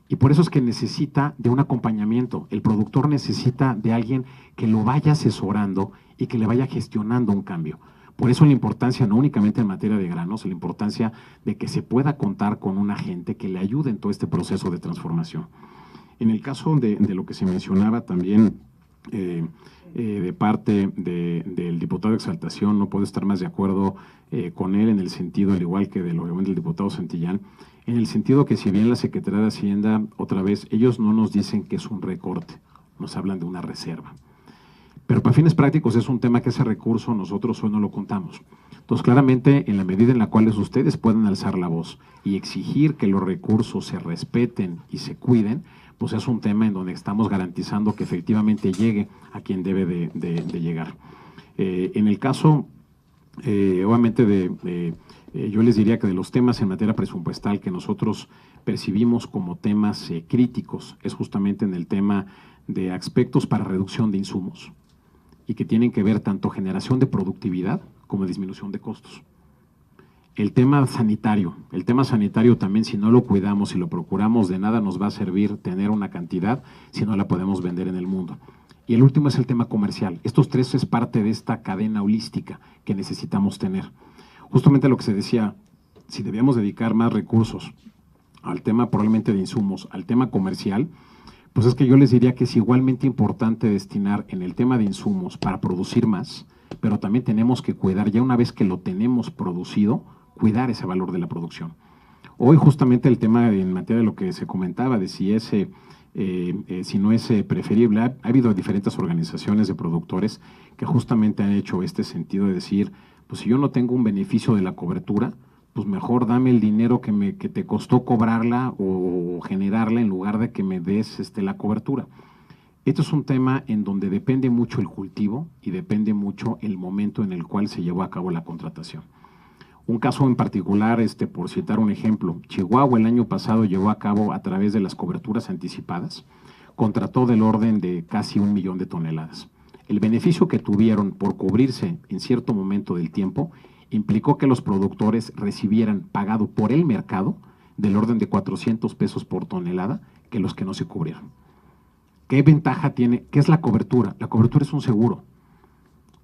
Y por eso es que necesita de un acompañamiento. El productor necesita de alguien que lo vaya asesorando y que le vaya gestionando un cambio. Por eso la importancia, no únicamente en materia de granos, la importancia de que se pueda contar con un agente que le ayude en todo este proceso de transformación. En el caso de lo que se mencionaba también de parte del diputado de Exaltación, no puedo estar más de acuerdo con él en el sentido, al igual que del diputado Santillán, en el sentido que si bien la Secretaría de Hacienda, otra vez, ellos no nos dicen que es un recorte, nos hablan de una reserva. Pero para fines prácticos es un tema que ese recurso nosotros hoy no lo contamos. Entonces, claramente, en la medida en la cual ustedes pueden alzar la voz y exigir que los recursos se respeten y se cuiden, pues es un tema en donde estamos garantizando que efectivamente llegue a quien debe de llegar. En el caso, obviamente, yo les diría que de los temas en materia presupuestal que nosotros percibimos como temas críticos es justamente en el tema de aspectos para reducción de insumos y que tienen que ver tanto generación de productividad como disminución de costos. El tema sanitario también, si no lo cuidamos y lo procuramos, de nada nos va a servir tener una cantidad si no la podemos vender en el mundo. Y el último es el tema comercial. Estos 3 es parte de esta cadena holística que necesitamos tener. Justamente lo que se decía, si debíamos dedicar más recursos al tema probablemente de insumos, al tema comercial, pues es que yo les diría que es igualmente importante destinar en el tema de insumos para producir más, pero también tenemos que cuidar, ya una vez que lo tenemos producido, cuidar ese valor de la producción. Hoy justamente el tema en materia de lo que se comentaba, de si no es preferible, ha habido diferentes organizaciones de productores que justamente han hecho este sentido de decir, pues si yo no tengo un beneficio de la cobertura, pues mejor dame el dinero que te costó cobrarla o generarla en lugar de que me des la cobertura. Esto es un tema en donde depende mucho el cultivo y depende mucho el momento en el cual se llevó a cabo la contratación. Un caso en particular, por citar un ejemplo, Chihuahua el año pasado llevó a cabo a través de las coberturas anticipadas, contrató del orden de casi 1 millón de toneladas. El beneficio que tuvieron por cubrirse en cierto momento del tiempo implicó que los productores recibieran pagado por el mercado del orden de 400 pesos por tonelada que los que no se cubrieron. ¿Qué ventaja tiene? ¿Qué es la cobertura? La cobertura es un seguro.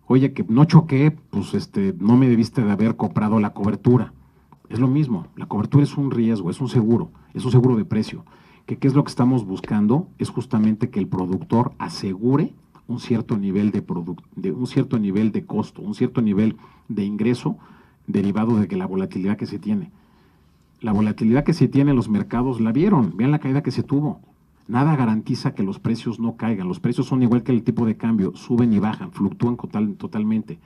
Oye, que no choqué, pues no me debiste de haber comprado la cobertura. Es lo mismo, la cobertura es un riesgo, es un seguro de precio. ¿Qué es lo que estamos buscando? Es justamente que el productor asegure un cierto nivel de costo, un cierto nivel de ingreso derivado de que la volatilidad que se tiene. La volatilidad que se tiene en los mercados la vieron, vean la caída que se tuvo. Nada garantiza que los precios no caigan. Los precios son igual que el tipo de cambio, suben y bajan, fluctúan totalmente.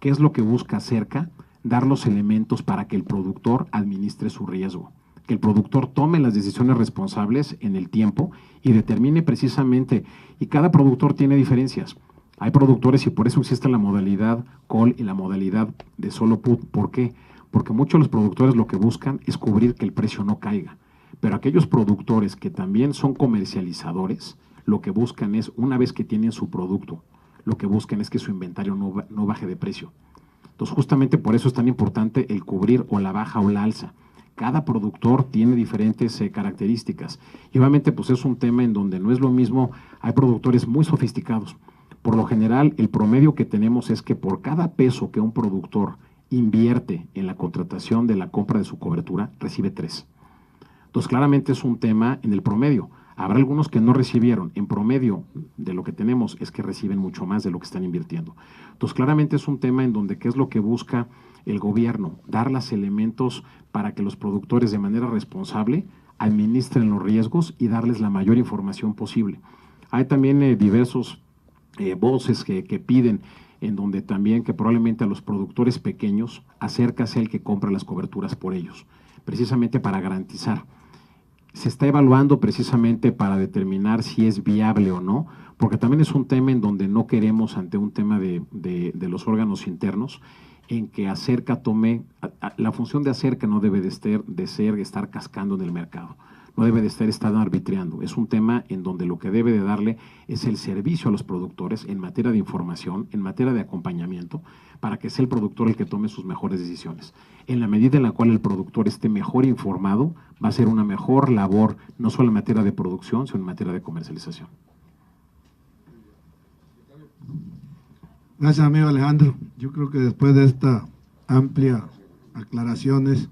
¿Qué es lo que busca Acerca? Dar los elementos para que el productor administre su riesgo, que el productor tome las decisiones responsables en el tiempo y determine precisamente, y cada productor tiene diferencias. Hay productores y por eso existe la modalidad call y la modalidad de solo put. ¿Por qué? Porque muchos de los productores lo que buscan es cubrir que el precio no caiga. Pero aquellos productores que también son comercializadores, lo que buscan es, una vez que tienen su producto, lo que buscan es que su inventario no baje de precio. Entonces, justamente por eso es tan importante el cubrir o la baja o la alza. Cada productor tiene diferentes características. Y obviamente, pues es un tema en donde no es lo mismo, hay productores muy sofisticados. Por lo general, el promedio que tenemos es que por cada peso que un productor invierte en la contratación de la compra de su cobertura, recibe 3. Entonces, claramente es un tema en el promedio. Habrá algunos que no recibieron. En promedio de lo que tenemos es que reciben mucho más de lo que están invirtiendo. Entonces, claramente es un tema en donde qué es lo que busca el gobierno, dar los elementos para que los productores de manera responsable administren los riesgos y darles la mayor información posible. Hay también diversos voces que piden en donde también que probablemente a los productores pequeños acércase el que compra las coberturas por ellos, precisamente para garantizar. Se está evaluando precisamente para determinar si es viable o no, porque también es un tema en donde no queremos, ante un tema de los órganos internos, en que Acerca tome, la función de Acerca no debe de ser estar cascando en el mercado, no debe de estar arbitrando. Es un tema en donde lo que debe de darle es el servicio a los productores en materia de información, en materia de acompañamiento, para que sea el productor el que tome sus mejores decisiones. En la medida en la cual el productor esté mejor informado, va a ser una mejor labor, no solo en materia de producción, sino en materia de comercialización. Gracias, amigo Alejandro. Yo creo que después de esta amplia aclaraciones,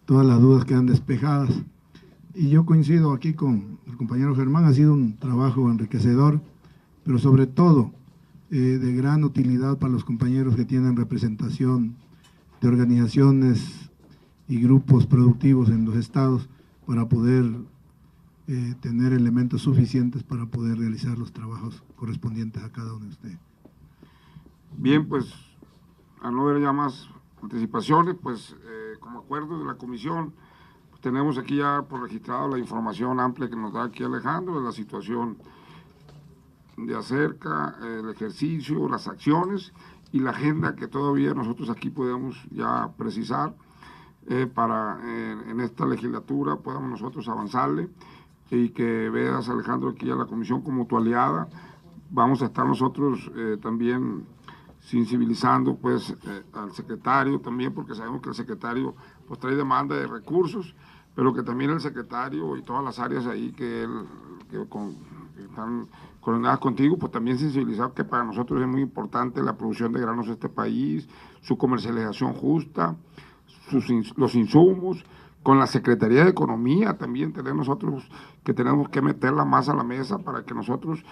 todas las dudas quedan despejadas. Y yo coincido aquí con el compañero Germán, ha sido un trabajo enriquecedor, pero sobre todo de gran utilidad para los compañeros que tienen representación de organizaciones y grupos productivos en los estados para poder tener elementos suficientes para poder realizar los trabajos correspondientes a cada uno de ustedes. Bien, pues, al no haber ya más participaciones, pues, como acuerdo de la comisión, pues, tenemos aquí ya por registrado la información amplia que nos da aquí Alejandro de la situación de Acerca, el ejercicio, las acciones y la agenda que todavía nosotros aquí podemos ya precisar para en esta legislatura podamos nosotros avanzarle y que veas, Alejandro, aquí a la comisión como tu aliada. Vamos a estar nosotros también sensibilizando pues al secretario también, porque sabemos que el secretario pues trae demanda de recursos, pero que también el secretario y todas las áreas ahí que están coordinadas contigo, pues también sensibilizar que para nosotros es muy importante la producción de granos de este país, su comercialización justa, los insumos, con la Secretaría de Economía también tenemos que meterla más a la mesa para que nuestros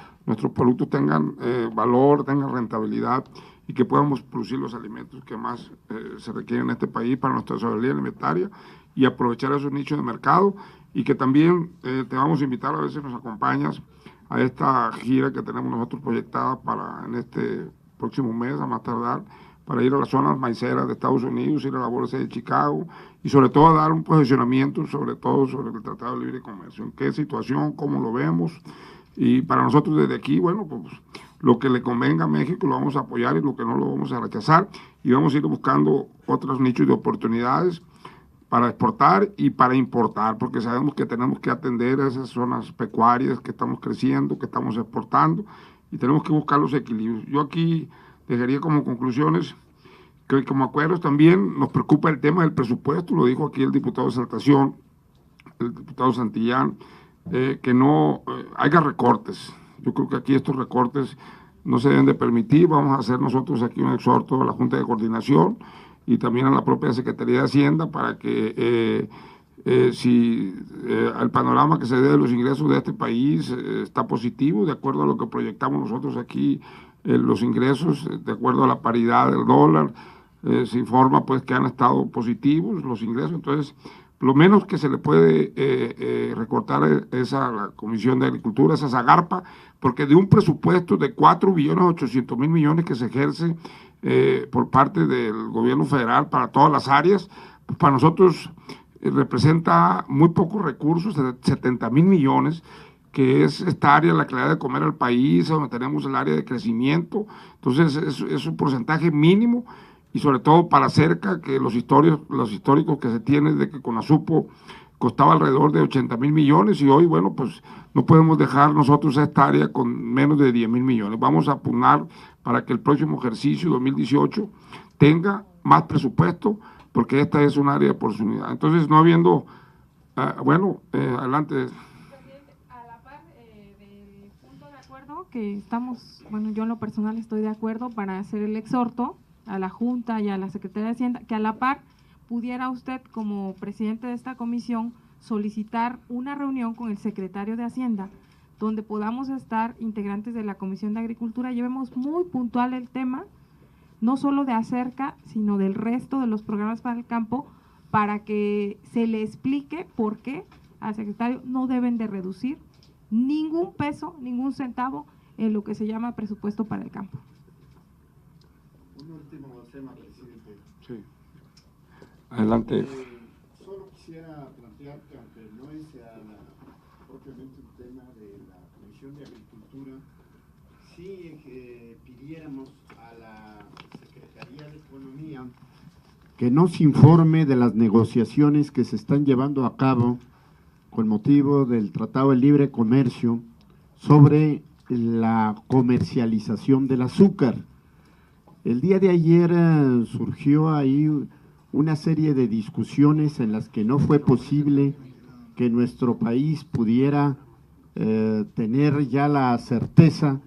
productos tengan valor, tengan rentabilidad y que podamos producir los alimentos que más se requieren en este país para nuestra soberanía alimentaria y aprovechar esos nichos de mercado, y que también te vamos a invitar, a ver si nos acompañas a esta gira que tenemos nosotros proyectada para en este próximo mes, a más tardar, para ir a las zonas maiceras de Estados Unidos, ir a la Bolsa de Chicago y sobre todo a dar un posicionamiento sobre todo sobre el Tratado de Libre Comercio, en qué situación, cómo lo vemos, y para nosotros desde aquí, bueno, pues lo que le convenga a México lo vamos a apoyar y lo que no lo vamos a rechazar, y vamos a ir buscando otros nichos de oportunidades para exportar y para importar, porque sabemos que tenemos que atender a esas zonas pecuarias que estamos creciendo, que estamos exportando, y tenemos que buscar los equilibrios. Yo aquí dejaría como conclusiones que como acuerdos también nos preocupa el tema del presupuesto, lo dijo aquí el diputado de Saltación, el diputado Santillán, que no haya recortes. Yo creo que aquí estos recortes no se deben de permitir. Vamos a hacer nosotros aquí un exhorto a la Junta de Coordinación y también a la propia Secretaría de Hacienda para que si el panorama que se dé de los ingresos de este país está positivo, de acuerdo a lo que proyectamos nosotros aquí, los ingresos, de acuerdo a la paridad del dólar, se informa pues que han estado positivos los ingresos. Entonces, lo menos que se le puede recortar es a la Comisión de Agricultura, es a Zagarpa, porque de un presupuesto de 4.800.000.000.000 que se ejerce por parte del gobierno federal para todas las áreas, pues para nosotros representa muy pocos recursos, 70,000 millones, que es esta área la que le da de comer al país, donde tenemos el área de crecimiento. Entonces es un porcentaje mínimo, y sobre todo para cerca, que los históricos que se tienen de que Conasupo costaba alrededor de 80,000 millones, y hoy, bueno, pues no podemos dejar nosotros esta área con menos de 10,000 millones. Vamos a pugnar para que el próximo ejercicio 2018 tenga más presupuesto, porque esta es un área de oportunidad. Entonces, no habiendo, adelante. A la par del punto de acuerdo que estamos, bueno, yo en lo personal estoy de acuerdo para hacer el exhorto a la Junta y a la Secretaría de Hacienda, que a la par pudiera usted, como presidente de esta comisión, solicitar una reunión con el secretario de Hacienda, donde podamos estar integrantes de la Comisión de Agricultura, llevemos muy puntual el tema, no solo de Acerca, sino del resto de los programas para el campo, para que se le explique por qué al secretario no deben de reducir ningún peso, ningún centavo en lo que se llama presupuesto para el campo. Un último tema, presidente. Sí. Adelante. Solo quisiera plantear que, aunque no es propiamente un tema de la Comisión de Agricultura, sí pidiéramos a la Secretaría de Economía que nos informe de las negociaciones que se están llevando a cabo con motivo del Tratado de Libre Comercio sobre la comercialización del azúcar. El día de ayer surgió ahí una serie de discusiones en las que no fue posible que nuestro país pudiera tener ya la certeza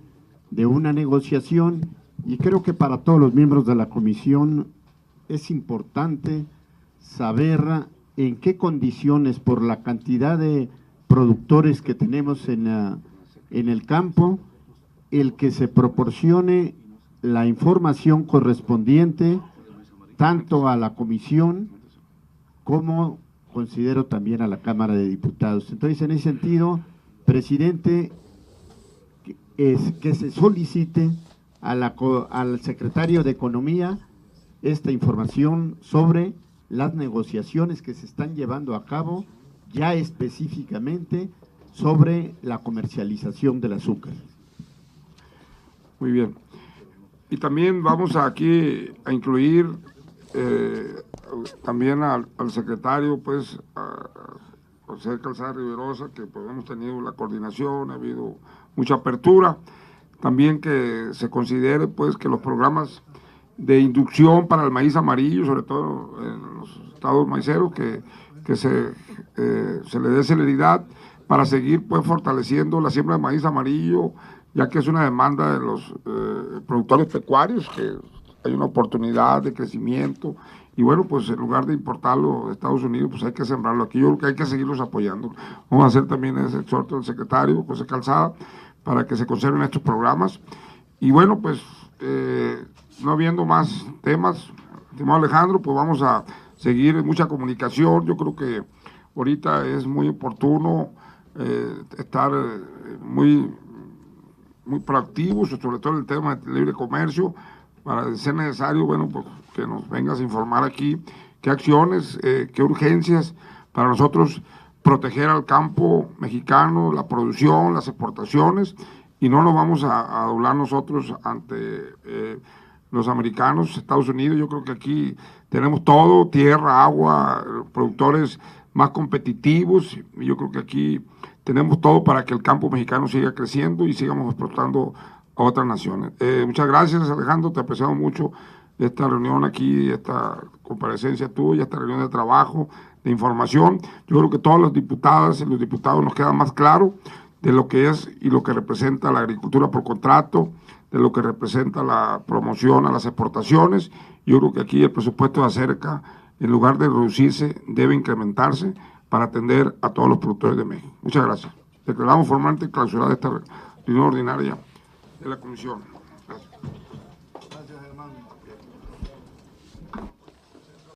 de una negociación, y creo que para todos los miembros de la comisión es importante saber en qué condiciones, por la cantidad de productores que tenemos en el campo, el que se proporcione la información correspondiente tanto a la comisión como considero también a la Cámara de Diputados. Entonces, en ese sentido, presidente, es que se solicite al secretario de Economía esta información sobre las negociaciones que se están llevando a cabo, ya específicamente sobre la comercialización del azúcar. Muy bien. Y también vamos aquí a incluir también al secretario, pues, a José Calzada Riverosa, que pues hemos tenido la coordinación, ha habido mucha apertura. También que se considere, pues, que los programas de inducción para el maíz amarillo, sobre todo en los estados maiceros, que se le dé celeridad para seguir, pues, fortaleciendo la siembra de maíz amarillo, ya que es una demanda de los productores pecuarios, que hay una oportunidad de crecimiento, y bueno, pues en lugar de importarlo de Estados Unidos, pues hay que sembrarlo aquí. Yo creo que hay que seguirlos apoyando. Vamos a hacer también ese exhorto del secretario, José Calzada, para que se conserven estos programas. Y bueno, pues no habiendo más temas, estimado Alejandro, pues vamos a seguir en mucha comunicación. Yo creo que ahorita es muy oportuno estar muy proactivos, sobre todo en el tema del libre comercio, para de ser necesario, bueno, pues que nos vengas a informar aquí qué acciones, qué urgencias para nosotros proteger al campo mexicano, la producción, las exportaciones, y no nos vamos a doblar nosotros ante los americanos, Estados Unidos. Yo creo que aquí tenemos todo, tierra, agua, productores más competitivos, y yo creo que aquí tenemos todo para que el campo mexicano siga creciendo y sigamos exportando a otras naciones. Muchas gracias, Alejandro, te apreciamos mucho esta reunión aquí, esta comparecencia tuya, esta reunión de trabajo, de información. Yo creo que todas las diputadas y los diputados nos queda más claro de lo que es y lo que representa la agricultura por contrato, de lo que representa la promoción a las exportaciones. Yo creo que aquí el presupuesto de Acerca, en lugar de reducirse, debe incrementarse para atender a todos los productores de México. Muchas gracias. Declaramos formalmente clausurada esta reunión ordinaria de la Comisión. Gracias.